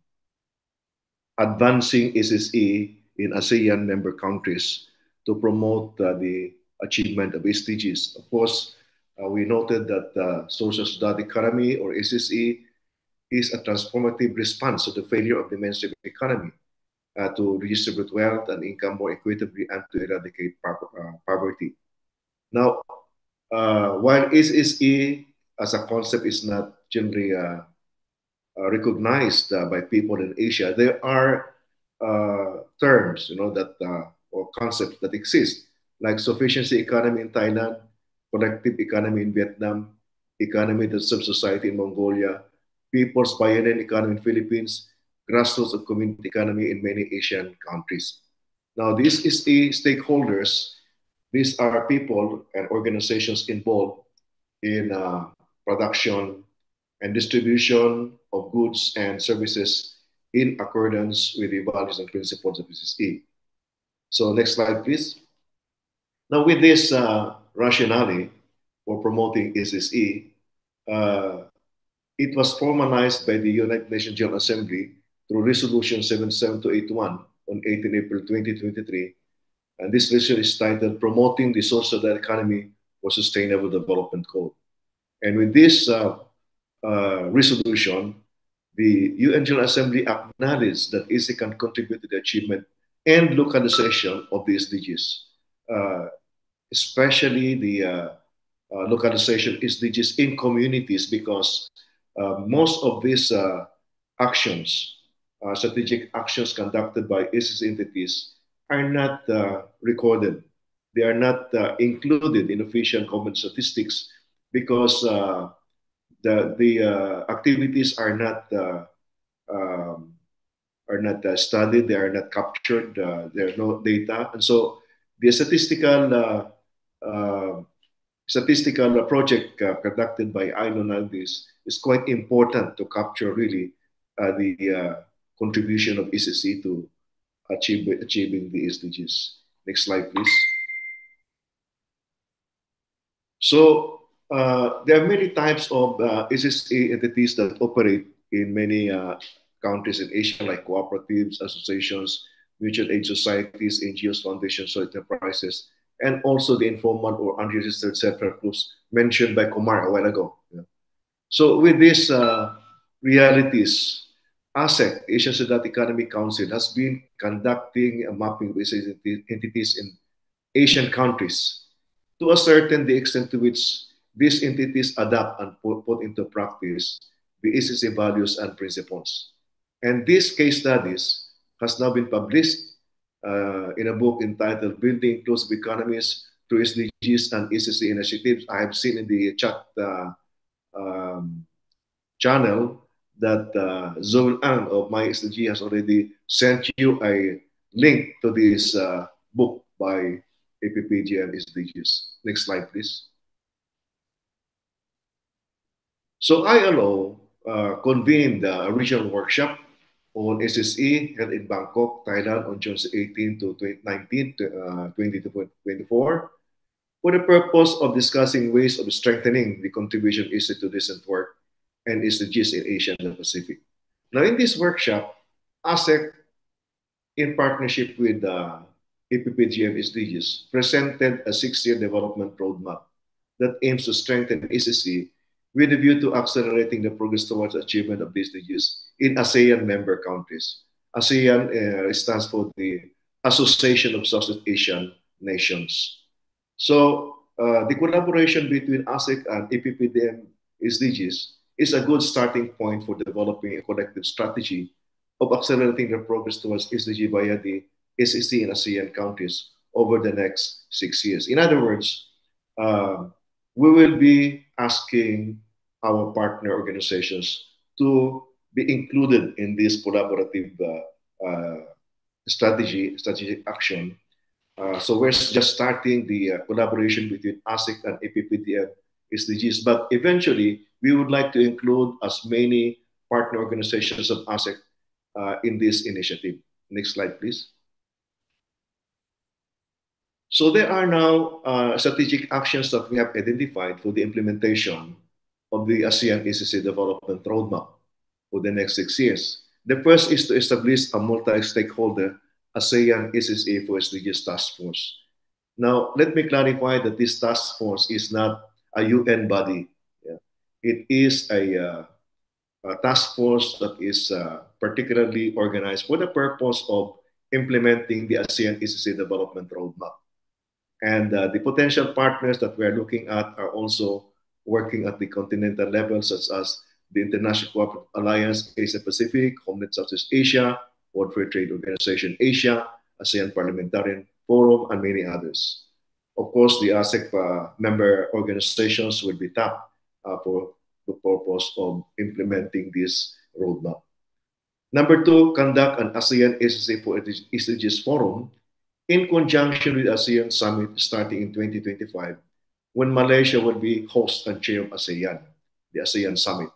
advancing SSE in ASEAN member countries to promote the achievement of SDGs. Of course, we noted that social sustainable economy, or SSE, is a transformative response to the failure of the mainstream economy to redistribute wealth and income more equitably and to eradicate poverty. Now, while SSE as a concept is not generally recognized by people in Asia, there are terms, that or concepts that exist, like sufficiency economy in Thailand, collective economy in Vietnam, economy that serves society in Mongolia, people's pioneering economy in Philippines, grassroots of community economy in many Asian countries. Now, these is the stakeholders. These are people and organizations involved in production and distribution of goods and services in accordance with the values and principles of SSE. So next slide, please. Now with this rationale for promoting SSE, it was formalized by the United Nations General Assembly through Resolution 77281 on 18 April 2023. And this resolution is titled Promoting the Social Economy for Sustainable Development Goal. And with this resolution, the UN General Assembly acknowledged that ASEC can contribute to the achievement and localization of the SDGs, especially the localization SDGs in communities, because most of these actions, strategic actions conducted by SSE entities, are not recorded. They are not included in official government statistics because the activities are not studied, they are not captured, there are no data, and so the statistical project conducted by ILO is quite important to capture really the contribution of SSE to achieving the SDGs. Next slide, please. So there are many types of SSE entities that operate in many countries in Asia, like cooperatives, associations, mutual aid societies, NGOs, foundations, so enterprises, and also the informal or unregistered self-help groups mentioned by Kumar a while ago. Yeah. So with these realities, ASEC, Asian Society Economic Council, has been conducting a mapping of entities in Asian countries to ascertain the extent to which these entities adapt and put into practice the SSE values and principles. And these case studies has now been published in a book entitled Building Inclusive Economies through SDGs and SSE Initiatives. I have seen in the chat channel that Zul Ang of My SDG has already sent you a link to this book by APPGM SDGs. Next slide, please. So ILO convened a regional workshop on SSE held in Bangkok, Thailand on June 18 to 19, 2024 for the purpose of discussing ways of strengthening the contribution of SSE to decent work and SDGs in Asia and the Pacific. Now in this workshop, ASEC, in partnership with APPGM SDGs, presented a 6-year development roadmap that aims to strengthen SSE with a view to accelerating the progress towards achievement of the SDGs in ASEAN member countries. ASEAN stands for the Association of Southeast Asian Nations. So the collaboration between ASEC and APPDM SDGs is a good starting point for developing a collective strategy of accelerating the progress towards SDG via the SSE and ASEAN countries over the next 6 years. In other words, we will be asking our partner organizations to be included in this collaborative strategic action So we're just starting the collaboration between ASEC and APPDM SDGs, but eventually we would like to include as many partner organizations of ASEC in this initiative. Next slide, please. So there are now strategic actions that we have identified for the implementation of the ASEAN SSE Development Roadmap for the next 6 years. The first is to establish a multi-stakeholder ASEAN SSE for SDGs task force. Now, let me clarify that this task force is not a UN body. Yeah. It is a task force that is particularly organized for the purpose of implementing the ASEAN SSE Development Roadmap. And the potential partners that we're looking at are also working at the continental level, such as the International Cooperative Alliance, Asia Pacific, Homeland Southeast Asia, World Free Trade Organization Asia, ASEAN Parliamentarian Forum, and many others. Of course, the ASEC member organizations will be tapped for the purpose of implementing this roadmap. Number two, conduct an ASEAN SSE for SDGs Forum in conjunction with ASEAN Summit starting in 2025, when Malaysia will be host and chair of ASEAN, the ASEAN Summit.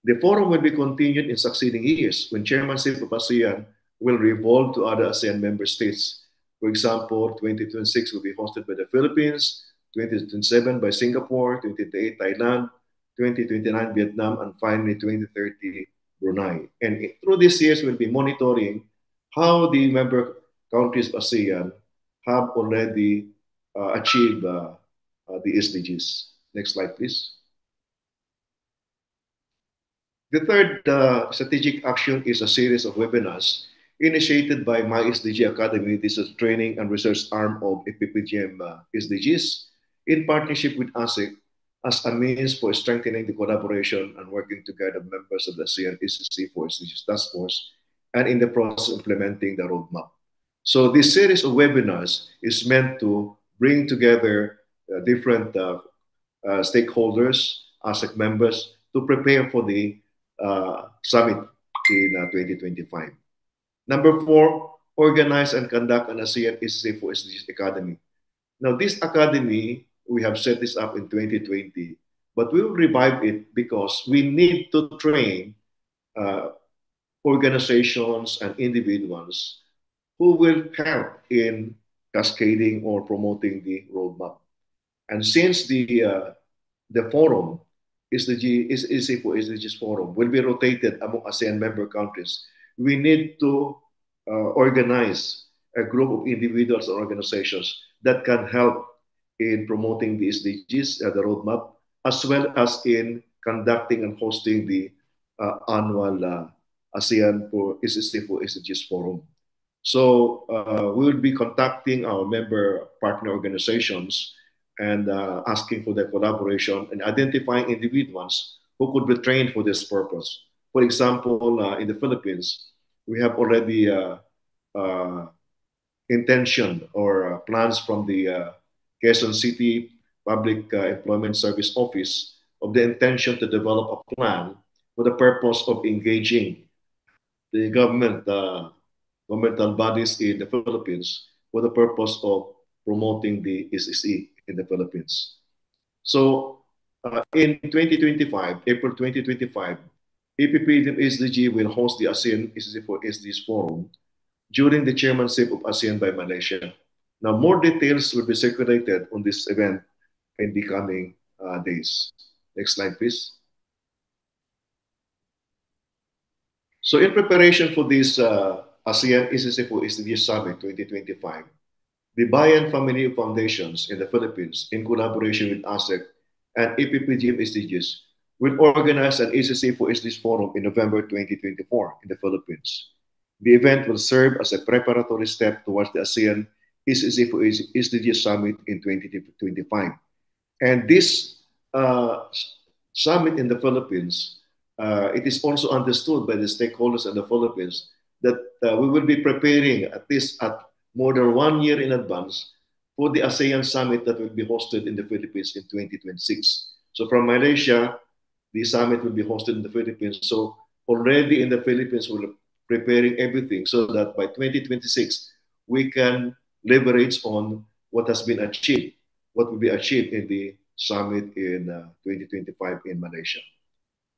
The forum will be continued in succeeding years when chairmanship of ASEAN will revolve to other ASEAN member states. For example, 2026 will be hosted by the Philippines, 2027 by Singapore, 2028 Thailand, 2029 Vietnam, and finally 2030 Brunei. And through these years, we'll be monitoring how the member countries of ASEAN have already achieved the SDGs. Next slide, please. The third strategic action is a series of webinars initiated by My SDG Academy. This is training and research arm of APPGM SDGs in partnership with ASEC as a means for strengthening the collaboration and working together members of the ASEAN SSE for SDGs Task Force and in the process of implementing the roadmap. So this series of webinars is meant to bring together different stakeholders, ASEC members, to prepare for the summit in 2025. Number four, organize and conduct an ASEAN SSE for SDGs Academy. Now, this academy, we have set this up in 2020, but we will revive it because we need to train organizations and individuals who will help in cascading or promoting the roadmap. And since the forum, SSE for SDGs Forum, will be rotated among ASEAN member countries, we need to organize a group of individuals or organizations that can help in promoting the SDGs, the roadmap, as well as in conducting and hosting the annual ASEAN for SSE for SDGs Forum. So we will be contacting our member partner organizations and asking for their collaboration and identifying individuals who could be trained for this purpose. For example, in the Philippines, we have already intention or plans from the Quezon City Public Employment Service Office of the intention to develop a plan for the purpose of engaging the governmental bodies in the Philippines for the purpose of promoting the SSE in the Philippines. So in 2025, April 2025, APPGM SDG will host the ASEAN SSE for SDGs Forum during the chairmanship of ASEAN by Malaysia. Now, more details will be circulated on this event in the coming days. Next slide, please. So in preparation for this ASEAN SSE for SDGs Summit 2025, the Bayan Family Foundations in the Philippines, in collaboration with ASEC and APPGM SDGs, will organize an SSE for SDGs Forum in November 2024 in the Philippines. The event will serve as a preparatory step towards the ASEAN SSE for SDGs Summit in 2025. And this summit in the Philippines, it is also understood by the stakeholders in the Philippines that we will be preparing at least at more than 1 year in advance for the ASEAN Summit that will be hosted in the Philippines in 2026. So from Malaysia, the summit will be hosted in the Philippines. So already in the Philippines, we're preparing everything so that by 2026, we can leverage on what has been achieved, what will be achieved in the summit in 2025 in Malaysia.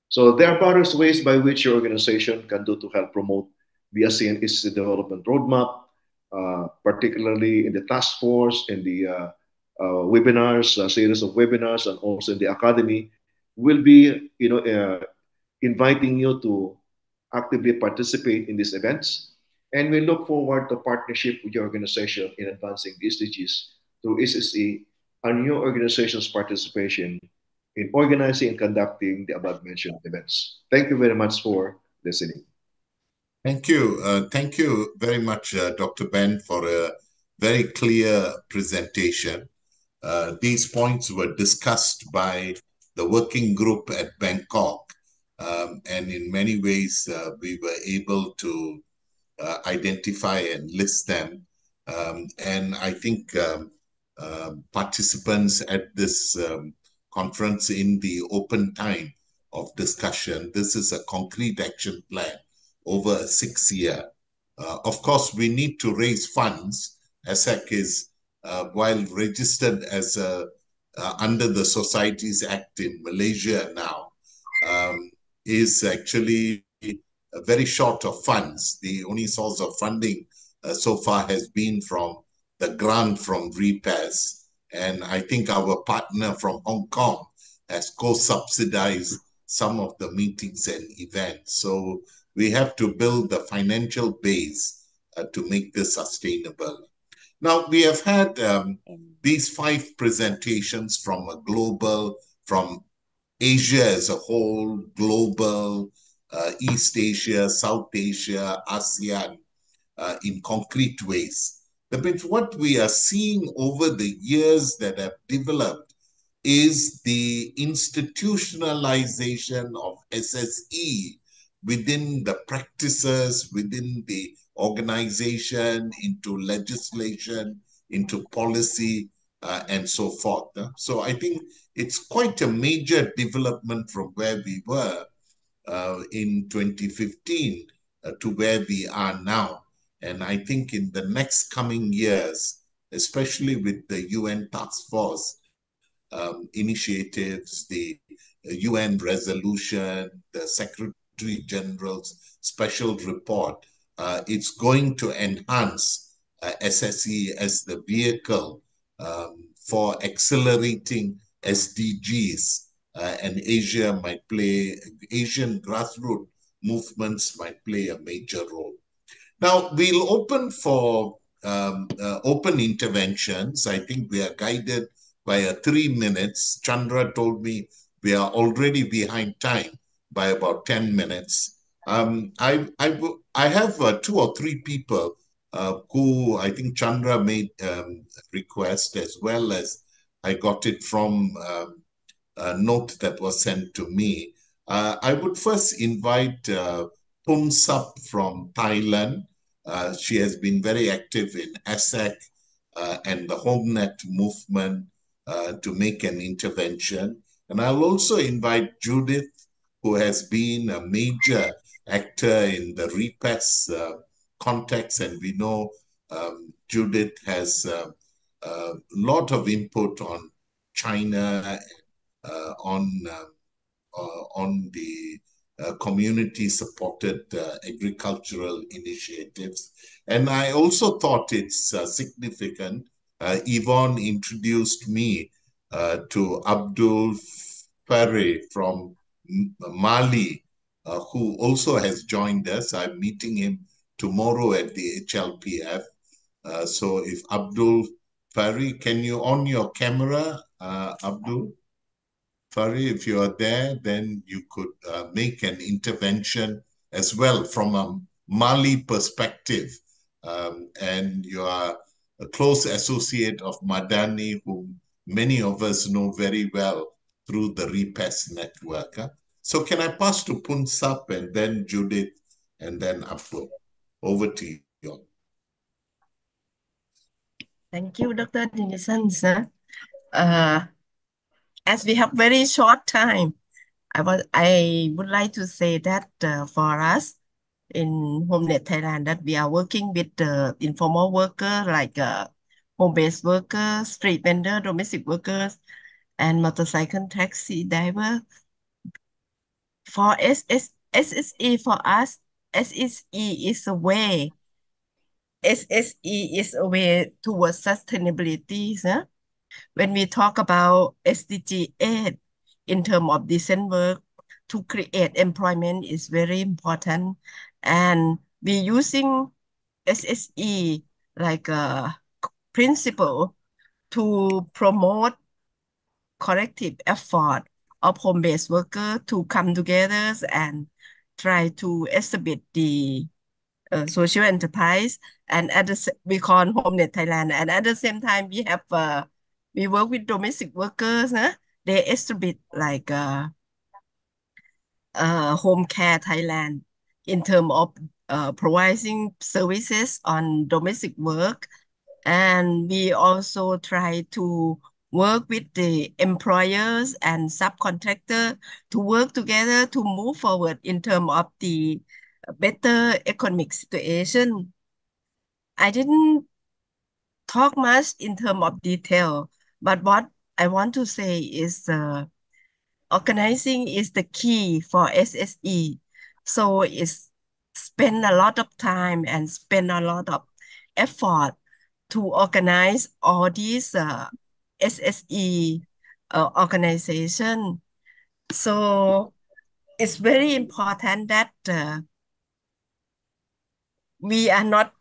So there are various ways by which your organization can do to help promote the ASEAN SSE Development Roadmap, particularly in the task force, in the webinars, a series of webinars, and also in the academy. We'll be, inviting you to actively participate in these events, and we look forward to partnership with your organization in advancing the SDGs through SSE and your organization's participation in organizing and conducting the above-mentioned events. Thank you very much for listening. Thank you. Thank you very much, Dr. Ben, for a very clear presentation. These points were discussed by the working group at Bangkok, and in many ways, we were able to identify and list them. And I think participants at this conference in the open time of discussion, this is a concrete action plan over a 6-year. Of course, we need to raise funds. ASEC is, while registered as under the Societies Act in Malaysia now, is actually very short of funds. The only source of funding so far has been from the grant from REPAS. And I think our partner from Hong Kong has co-subsidized some of the meetings and events. So we have to build the financial base to make this sustainable. Now, we have had these 5 presentations from a global, from Asia as a whole, global, East Asia, South Asia, ASEAN, in concrete ways. But what we are seeing over the years that have developed is the institutionalization of SSE within the practices, within the organization, into legislation, into policy, and so forth. So I think it's quite a major development from where we were in 2015 to where we are now. And I think in the next coming years, especially with the UN Task Force initiatives, the UN resolution, the Secretary General's special report, it's going to enhance SSE as the vehicle for accelerating SDGs. And Asian grassroots movements might play a major role. Now, we'll open for open interventions. I think we are guided by 3 minutes. Chandra told me we are already behind time by about 10 minutes. I have 2 or 3 people who I think Chandra made request, as well as I got it from a note that was sent to me. I would first invite Pumsap from Thailand. She has been very active in ASEC and the HomeNet movement to make an intervention. And I'll also invite Judith, who has been a major actor in the REPAS context. And we know Judith has a lot of input on China, on the community-supported agricultural initiatives. And I also thought it's significant. Yvonne introduced me to Abdul Fareh from Mali, who also has joined us. I'm meeting him tomorrow at the HLPF. So if Abdul Fareh, can you on your camera, Abdul Fareh, if you are there, then you could make an intervention as well from a Mali perspective. And you are a close associate of Madani, whom many of us know very well through the REPAS network. So can I pass to Punsap and then Judith and then Abdul? Over to you. Thank you, Dr. Denison, sir. As we have very short time, I would like to say that for us in HomeNet Thailand, that we are working with the informal worker like home-based workers, street vendor, domestic workers, and motorcycle taxi driver. For SSE, for us, SSE is a way. SSE is a way towards sustainability. Huh? When we talk about SDG 8 in terms of decent work, to create employment is very important. And we using SSE like a principle to promote collective effort of home-based workers to come together and try to establish the social enterprise, and we call HomeNet Thailand. And at the same time, we work with domestic workers. They establish like Home Care Thailand in terms of providing services on domestic work. And we also try to work with the employers and subcontractor to work together to move forward in terms of the better economic situation. I didn't talk much in terms of detail, but what I want to say is organizing is the key for SSE. So it's spend a lot of time and spend a lot of effort to organize all these SSE organization. So it's very important that we are not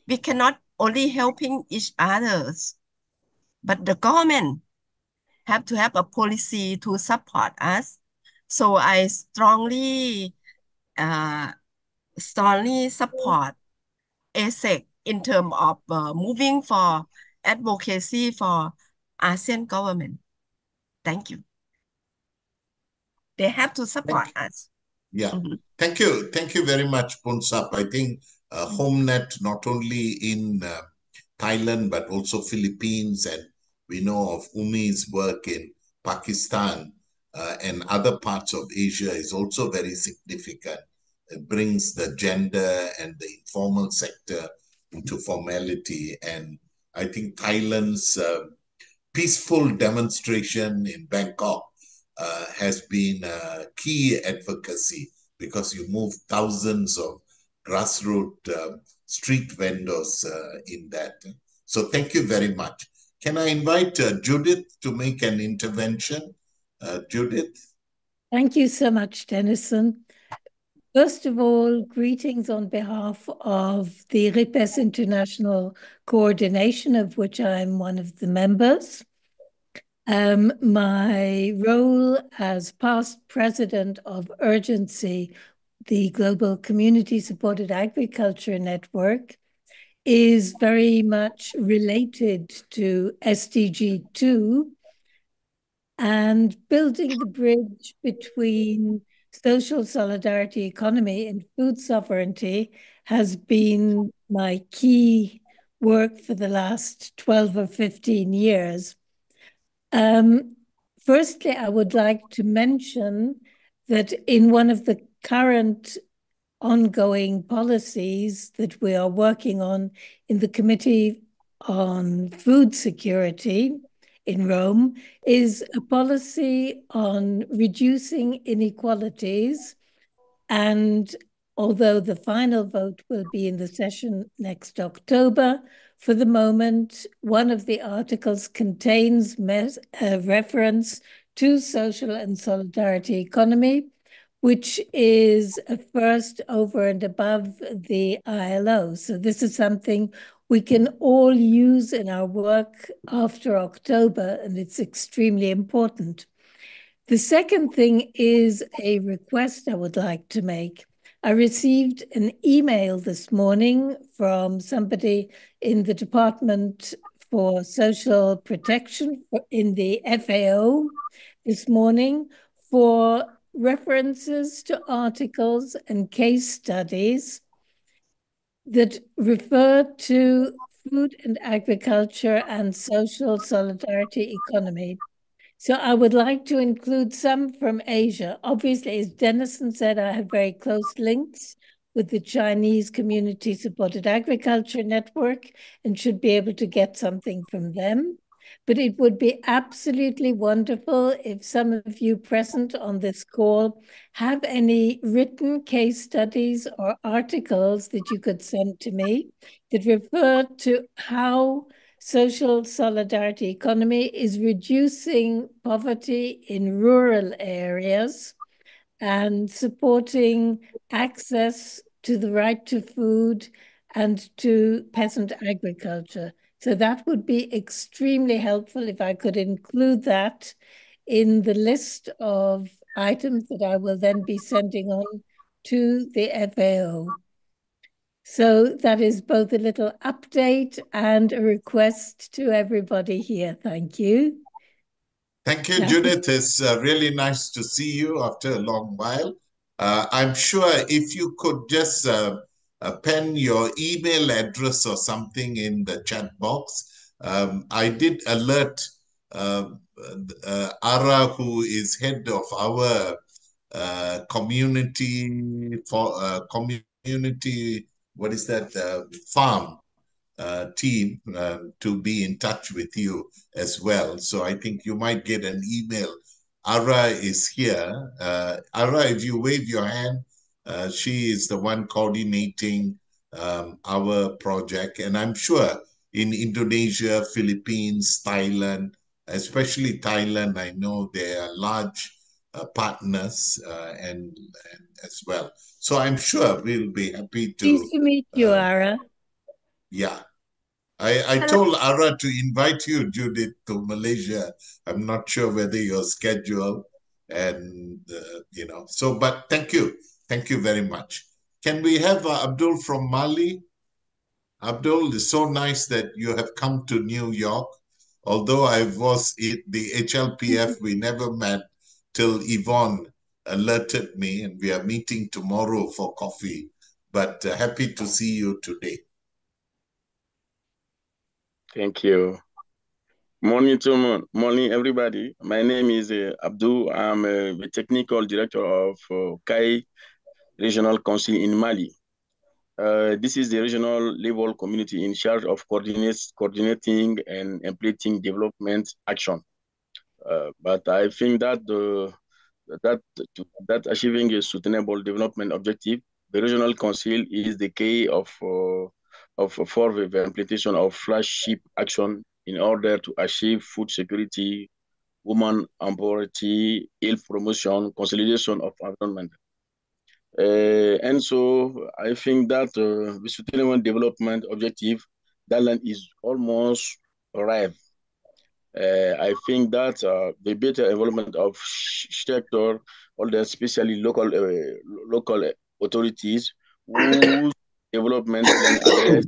we cannot only helping each others, but the government have to have a policy to support us. So I strongly support ASEC in terms of moving for advocacy for ASEAN government. Thank you. They have to support us. Yeah. Thank you. Thank you very much, Punsap. I think HomeNet, not only in Thailand, but also Philippines, and we know of Umi's work in Pakistan and other parts of Asia is also very significant. It brings the gender and the informal sector into formality. And I think Thailand's peaceful demonstration in Bangkok has been key advocacy, because you move thousands of grassroots street vendors in that. So thank you very much. Can I invite Judith to make an intervention? Judith? Thank you so much, Denison. First of all, greetings on behalf of the RIPES International Coordination, of which I'm one of the members. My role as past president of Urgency, the Global Community Supported Agriculture Network, is very much related to SDG 2 and building the bridge between social solidarity economy and food sovereignty has been my key work for the last 12 or 15 years. Firstly, I would like to mention that in one of the current ongoing policies that we are working on in the Committee on Food Security in Rome is a policy on reducing inequalities. And although the final vote will be in the session next October, for the moment, one of the articles contains a reference to social and solidarity economy, which is a first over and above the ILO. So this is something we can all use in our work after October, and it's extremely important. The second thing is a request I would like to make. I received an email this morning from somebody in the Department for Social Protection in the FAO this morning for references to articles and case studies that refer to food and agriculture and social solidarity economy. So I would like to include some from Asia. Obviously, as Denison said, I have very close links with the Chinese Community Supported Agriculture Network and should be able to get something from them. But it would be absolutely wonderful if some of you present on this call have any written case studies or articles that you could send to me that refer to how social solidarity economy is reducing poverty in rural areas and supporting access to the right to food and to peasant agriculture. So that would be extremely helpful if I could include that in the list of items that I will then be sending on to the FAO. So that is both a little update and a request to everybody here. Thank you. Thank you, Judith. It's really nice to see you after a long while. I'm sure if you could just pen your email address or something in the chat box. I did alert Ara, who is head of our community farm team to be in touch with you as well. So I think you might get an email. Ara is here. Ara, if you wave your hand, she is the one coordinating our project. And I'm sure in Indonesia, Philippines, Thailand, especially Thailand, I know they are large partners and as well. So I'm sure we'll be happy to... Pleased to meet you, Ara. Yeah. I told Ara to invite you, Judith, to Malaysia. I'm not sure whether you're scheduled and, so, but thank you. Thank you very much. Can we have Abdul from Mali? Abdul, it's so nice that you have come to New York. Although I was at the HLPF, we never met till Yvonne alerted me, and we are meeting tomorrow for coffee. But happy to see you today. Thank you. Morning, everybody. My name is Abdul. I'm the technical director of CAI Regional Council in Mali. This is the regional level community in charge of coordinating and implementing development action. But I think that that achieving a sustainable development objective, the regional council is the key for the implementation of flagship action in order to achieve food security, women empowerment, health promotion, consolidation of environment. And so I think that the sustainable development objective, that land is almost arrived. I think that the better involvement of sector, all the especially local authorities, whose development plan address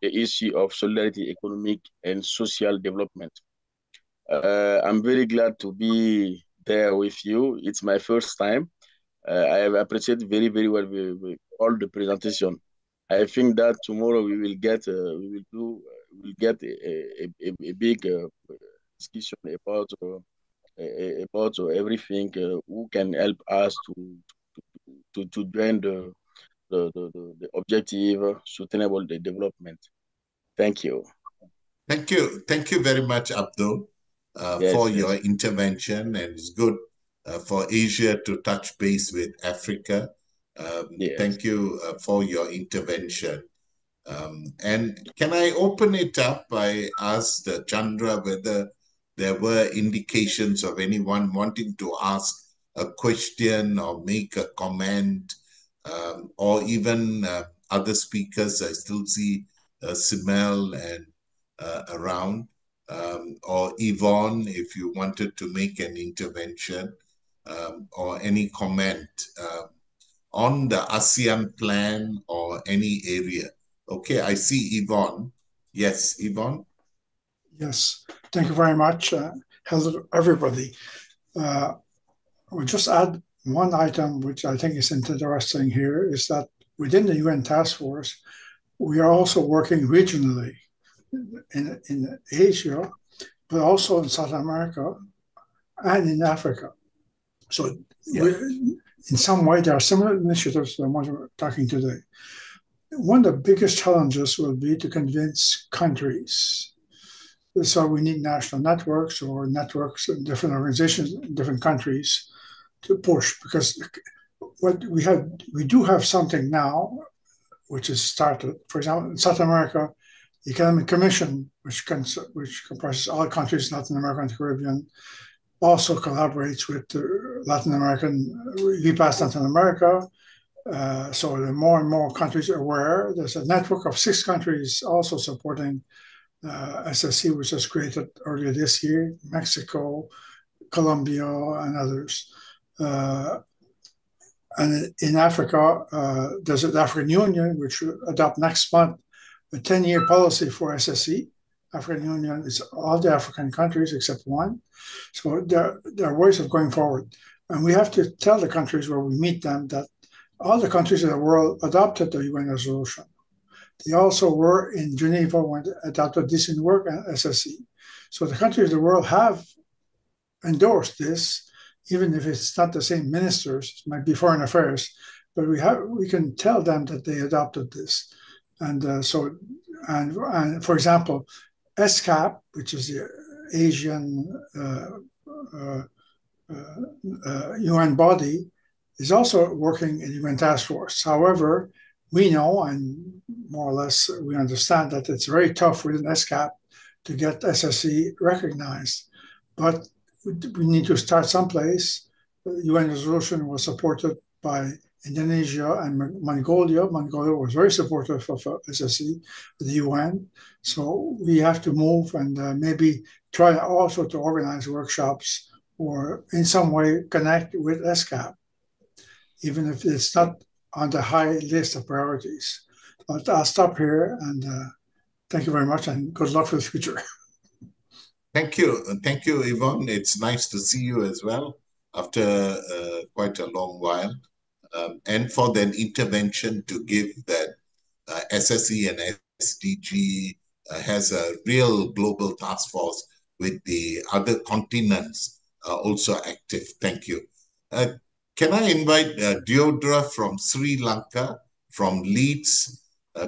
the issue of solidarity, economic and social development. I'm very glad to be there with you. It's my first time. I have appreciated very, very well with all the presentation. I think that tomorrow we will get a big discussion about everything who can help us to join the objective sustainable development. Thank you. Thank you very much, Abdul, for your intervention, and it's good for Asia to touch base with Africa. Thank you for your intervention. And can I open it up? I asked Chandra whether there were indications of anyone wanting to ask a question or make a comment, or even other speakers. I still see Simel and around, or Yvonne, if you wanted to make an intervention or any comment on the ASEAN plan or any area. Okay, I see Yvonne. Yes, Yvonne? Yes, thank you very much. Hello, everybody. We'll just add one item which I think is interesting here, is that within the UN Task Force, we are also working regionally in Asia, but also in South America and in Africa. So in some way, there are similar initiatives to the ones we're talking today. One of the biggest challenges will be to convince countries. So we need national networks or networks in different organizations in different countries to push, because what we do have something now which is started. For example, in South America, the Economic Commission, which comprises all countries in Latin America and the Caribbean, also collaborates with the Latin American, we pass Latin America. So there are more and more countries aware. There's a network of 6 countries also supporting SSE, which was created earlier this year: Mexico, Colombia, and others. And in Africa, there's the African Union, which will adopt next month a 10-year policy for SSE. African Union is all the African countries except one. So there are ways of going forward. And we have to tell the countries where we meet them that all the countries in the world adopted the UN resolution. They also were in Geneva when they adopted decent work and SSE. So the countries of the world have endorsed this, even if it's not the same ministers, it might be foreign affairs, but we can tell them that they adopted this. And for example, SCAP, which is the Asian UN body, is also working in the UN Task Force. However, we know, and more or less we understand, that it's very tough within SCAP to get SSE recognized. But we need to start someplace. The UN resolution was supported by Indonesia and Mongolia. Mongolia was very supportive of SSE, the UN. So we have to move and maybe try also to organize workshops or in some way connect with SCAP, even if it's not on the high list of priorities. But I'll stop here, and thank you very much, and good luck for the future. Thank you. Thank you, Yvonne. It's nice to see you as well after quite a long while. And for that intervention to give that SSE and SDG has a real global task force with the other continents also active. Thank you. Can I invite Deodra from Sri Lanka, from Leeds,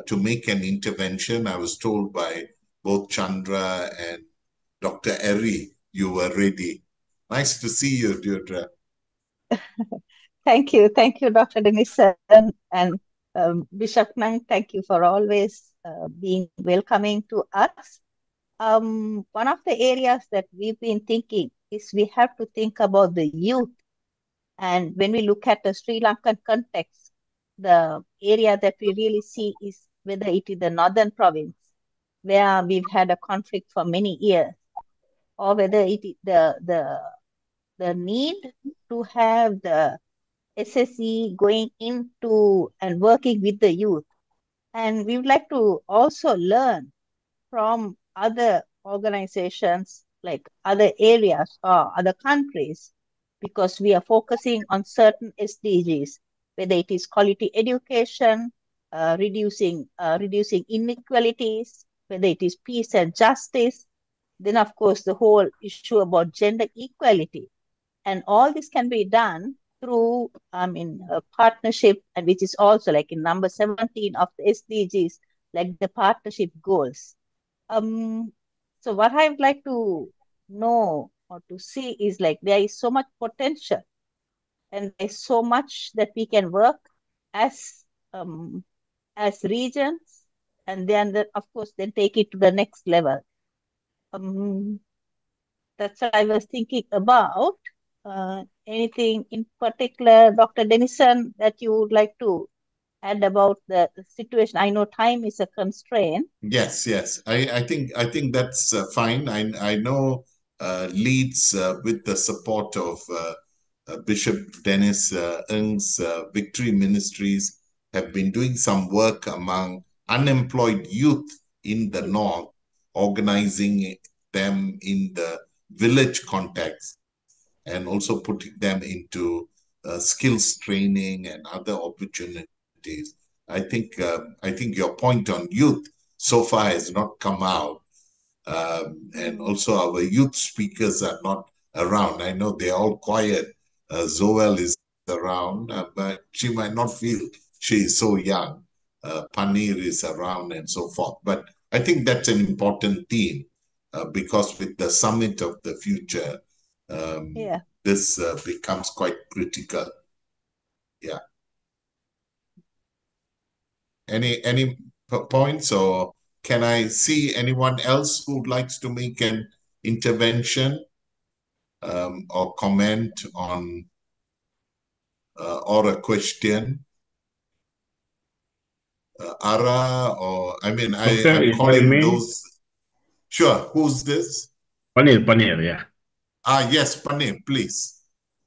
to make an intervention? I was told by both Chandra and Dr. Eri, you were ready. Nice to see you, Deodra. Thank you, Dr. Denison, and Bishop Nang. Thank you for always being welcoming to us. One of the areas that we've been thinking is we have to think about the youth. And when we look at the Sri Lankan context, the area that we really see is whether it is the northern province, where we've had a conflict for many years, or whether it is the need to have the SSE going into and working with the youth. And we would like to also learn from other organizations, like other areas or other countries, because we are focusing on certain SDGs, whether it is quality education, reducing inequalities, whether it is peace and justice, then of course the whole issue about gender equality. And all this can be done through a partnership, and which is also like in number 17 of the SDGs, like the partnership goals. So what I would like to know or to see is like there is so much potential, and there's so much that we can work as regions, and then of course then take it to the next level. That's what I was thinking about. Anything in particular, Dr. Denison, that you would like to add about the situation? I know time is a constraint. Yes. I think that's fine. I know Leeds, with the support of Bishop Denis Ng's Victory Ministries, have been doing some work among unemployed youth in the north, organizing them in the village context, and also putting them into skills training and other opportunities. I think your point on youth so far has not come out, and also our youth speakers are not around. I know they're all quiet. Zoel is around, but she might not feel she is so young. Panir is around and so forth. But I think that's an important theme because with the summit of the future, this becomes quite critical. Yeah. Any points, or can I see anyone else who would like to make an intervention or comment on or a question? Ara, or I mean, I'm calling those. Sure, who's this? Panir, yeah. Yes, Panir, please.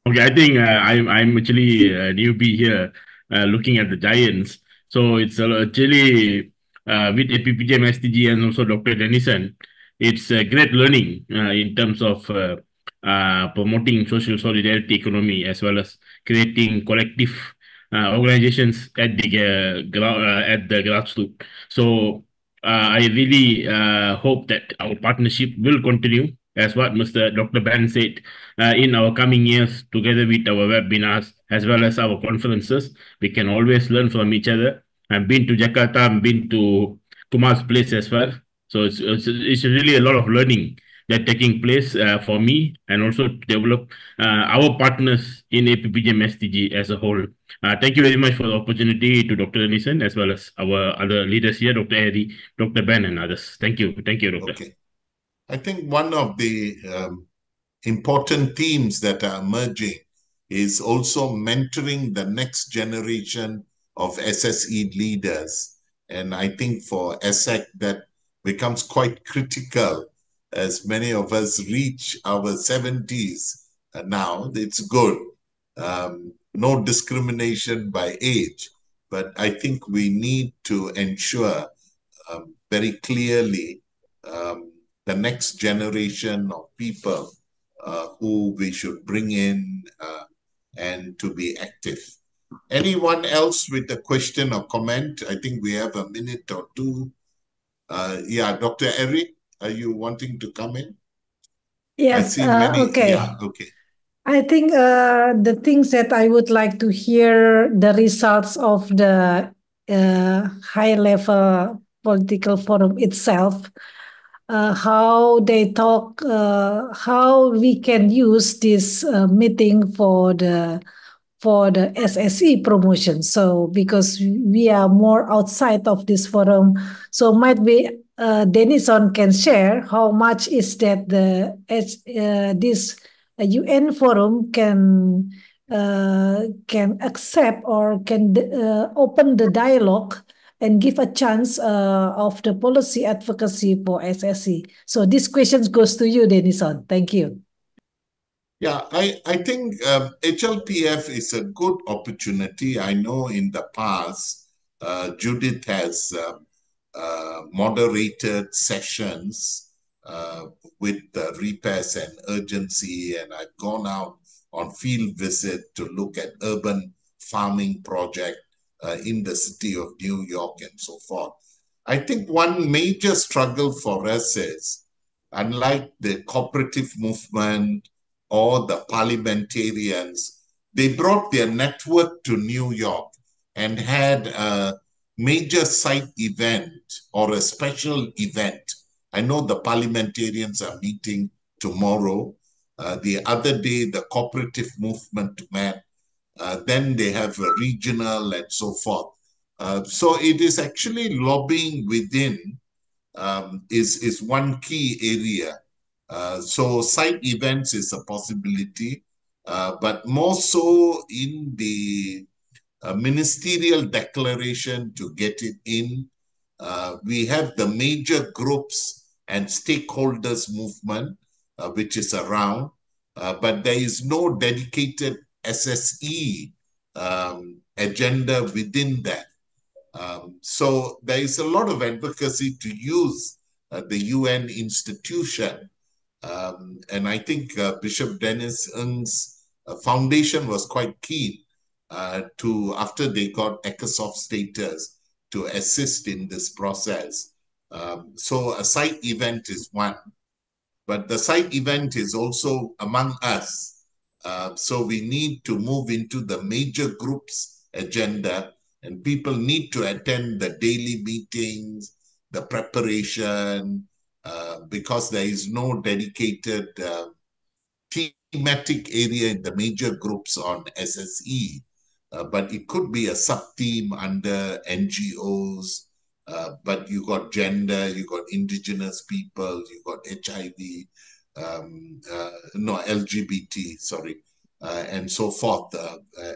Okay, I think I'm actually a newbie here, looking at the giants. So it's actually with APPGM SDG and also Dr. Denison, it's great learning in terms of promoting social solidarity economy as well as creating collective organizations at the grassroots. So I really hope that our partnership will continue, as what Mr. Dr. Ben said, in our coming years, together with our webinars as well as our conferences. We can always learn from each other. I've been to Jakarta, I've been to Kumar's place as well. So it's really a lot of learning that taking place for me, and also to develop our partners in APPGM SDG as a whole. Thank you very much for the opportunity to Dr. Denison as well as our other leaders here, Dr. Eddie, Dr. Ben, and others. Thank you, Dr. Okay. I think one of the important themes that are emerging is also mentoring the next generation of SSE leaders. And I think for ASEC that becomes quite critical as many of us reach our 70s now. It's good. No discrimination by age, but I think we need to ensure very clearly the next generation of people who we should bring in and to be active. Anyone else with a question or comment? I think we have a minute or two. Yeah, Dr. Eric, are you wanting to come in? Yes, I see many. okay. Yeah, okay. I think the things that I would like to hear the results of the high-level political forum itself, how they talk, how we can use this meeting for the SSE promotion. So because we are more outside of this forum, so might be Denison can share how much is that this UN forum can accept or can open the dialogue and give a chance of the policy advocacy for SSE. So this question goes to you, Denison. Thank you. Yeah, I think HLPF is a good opportunity. I know in the past, Judith has moderated sessions with repairs and urgency, and I've gone out on field visit to look at urban farming project in the city of New York and so forth. I think one major struggle for us is, unlike the cooperative movement or the parliamentarians, they brought their network to New York and had a major side event or a special event. I know the parliamentarians are meeting tomorrow. The other day, the cooperative movement met. Then they have a regional and so forth. So it is actually lobbying within is one key area. So side events is a possibility, but more so in the ministerial declaration to get it in. We have the major groups and stakeholders movement, which is around, but there is no dedicated SSE agenda within that. So there is a lot of advocacy to use the UN institution. And I think Bishop Denis Ng's foundation was quite keen to, after they got ECOSOC status, to assist in this process. So a side event is one, but the side event is also among us So we need to move into the major groups agenda, and people need to attend the daily meetings, the preparation, because there is no dedicated thematic area in the major groups on SSE. But it could be a sub-theme under NGOs, but you got gender, you got indigenous people, you got HIV, LGBT, sorry, and so forth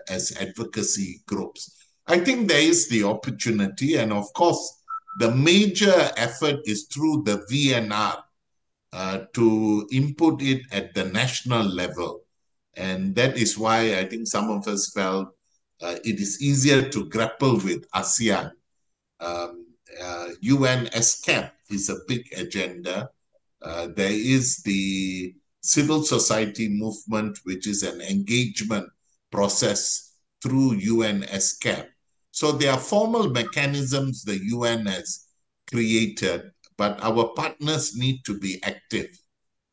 as advocacy groups. I think there is the opportunity, and of course, the major effort is through the VNR to input it at the national level. And that is why I think some of us felt it is easier to grapple with ASEAN. UN SCAP is a big agenda. There is the civil society movement, which is an engagement process through UN SCAP. So there are formal mechanisms the UN has created, but our partners need to be active.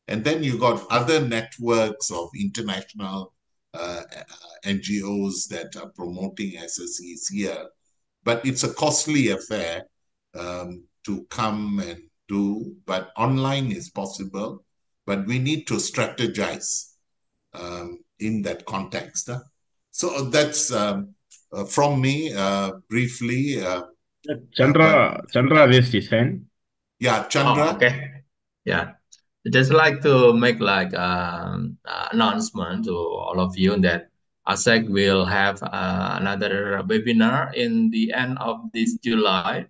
And then you got other networks of international NGOs that are promoting SSEs here. But it's a costly affair to come and do, but online is possible. But we need to strategize in that context. So that's from me briefly. Chandra raised his hand. Yeah, Chandra. Oh, okay. Yeah. Just like to make like announcement to all of you that ASEC will have another webinar in the end of this July.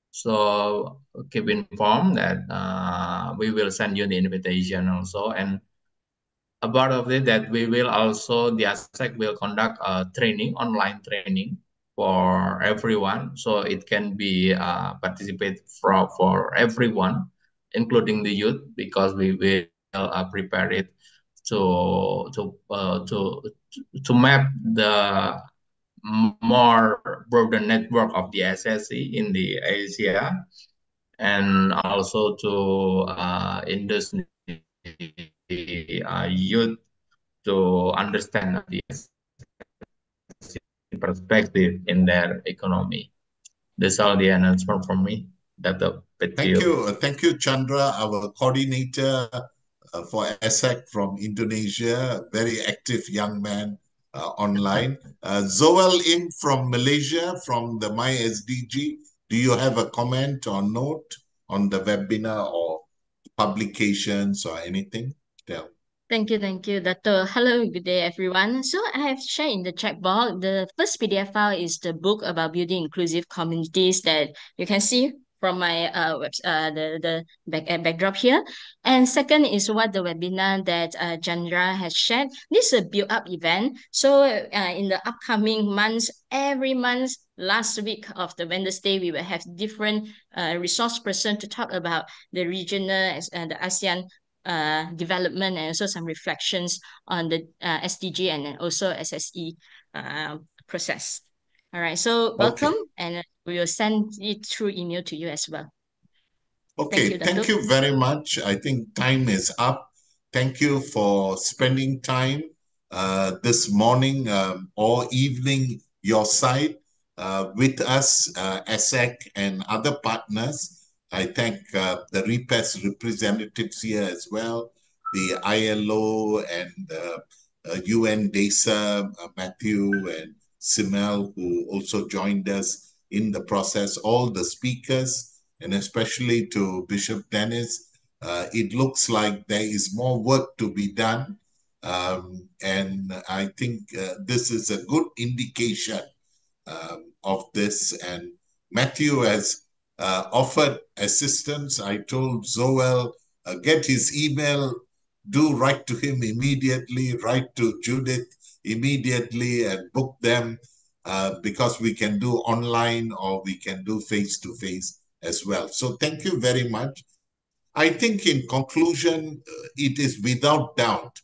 So keep informed that we will send you the invitation also. And about of it that we will also, the ASEC will conduct a training, online training for everyone. So it can be participate for everyone, including the youth, because we will prepare it to map the more broader network of the SSE in the Asia, and also to induce the youth to understand the perspective in their economy. That's all the announcement from me. Thank you, Chandra, our coordinator for ASEC from Indonesia, very active young man online. Zoel In from Malaysia, from the My SDG. Do you have a comment or note on the webinar or publications or anything? Thank you, Dato'. Hello, good day, everyone. So I have shared in the chat box, the first PDF file is the book about building inclusive communities that you can see from my the backdrop here. And second is what the webinar that Chandra has shared. This is a build-up event. So in the upcoming months, every month, last week of the Wednesday, we will have different resource person to talk about the regional and the ASEAN development, and also some reflections on the SDG and then also SSE process. All right, so welcome, and we will send it through email to you as well. Okay, thank you very much. I think time is up. Thank you for spending time this morning or evening your side with us, ASEC and other partners. I thank the REPAS representatives here as well, the ILO and UN DESA, Matthew and Simel, who also joined us in the process, all the speakers, and especially to Bishop Denis. It looks like there is more work to be done. And I think this is a good indication of this. And Matthew has offered assistance. I told Zoel, get his email, do write to him immediately, write to Judith immediately and book them because we can do online or we can do face-to-face as well. So thank you very much. I think in conclusion, it is without doubt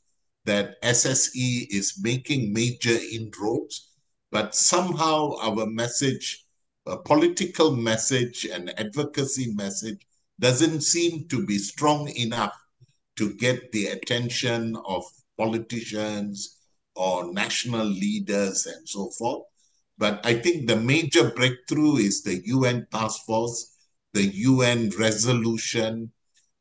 that SSE is making major inroads, but somehow our message, a political message and advocacy message, doesn't seem to be strong enough to get the attention of politicians or national leaders and so forth. But I think the major breakthrough is the UN task force, the UN resolution,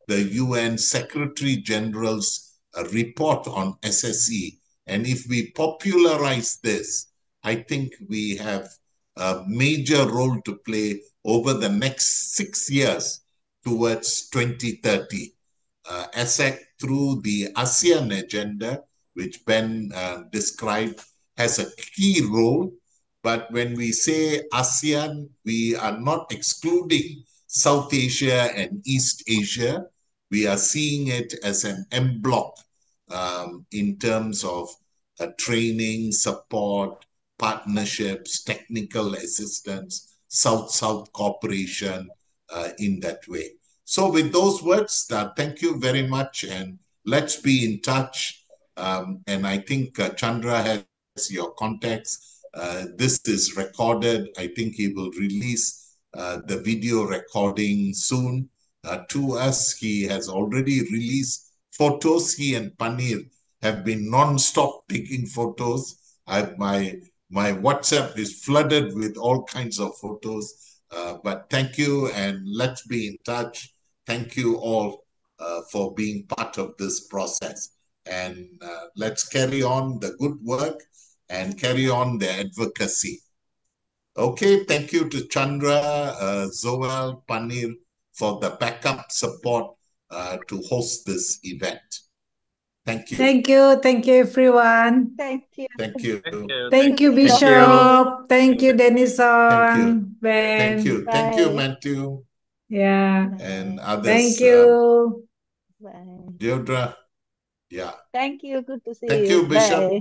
the UN Secretary General's report on SSE. And if we popularize this, I think we have a major role to play over the next 6 years towards 2030. ASEC, through the ASEAN agenda, which Ben described, has a key role. But when we say ASEAN, we are not excluding South Asia and East Asia. We are seeing it as an en bloc in terms of training, support, partnerships, technical assistance, South-South cooperation in that way. So with those words, thank you very much, and let's be in touch. And I think Chandra has your contacts. This is recorded. I think he will release the video recording soon to us. He has already released photos. He and Panir have been non-stop taking photos. My WhatsApp is flooded with all kinds of photos. But thank you, and let's be in touch. Thank you all for being part of this process. And let's carry on the good work and carry on the advocacy. Okay, thank you to Chandra, Zoal, Panir for the backup support to host this event. Thank you. Thank you, everyone. Thank you. Thank you. Thank you, Bishop. Thank you, Denison. Ben. Thank you, Matthew. Yeah. And others. Thank you. Bye. Deodra. Yeah. Thank you. Good to see you. Thank you, Bishop. Bye.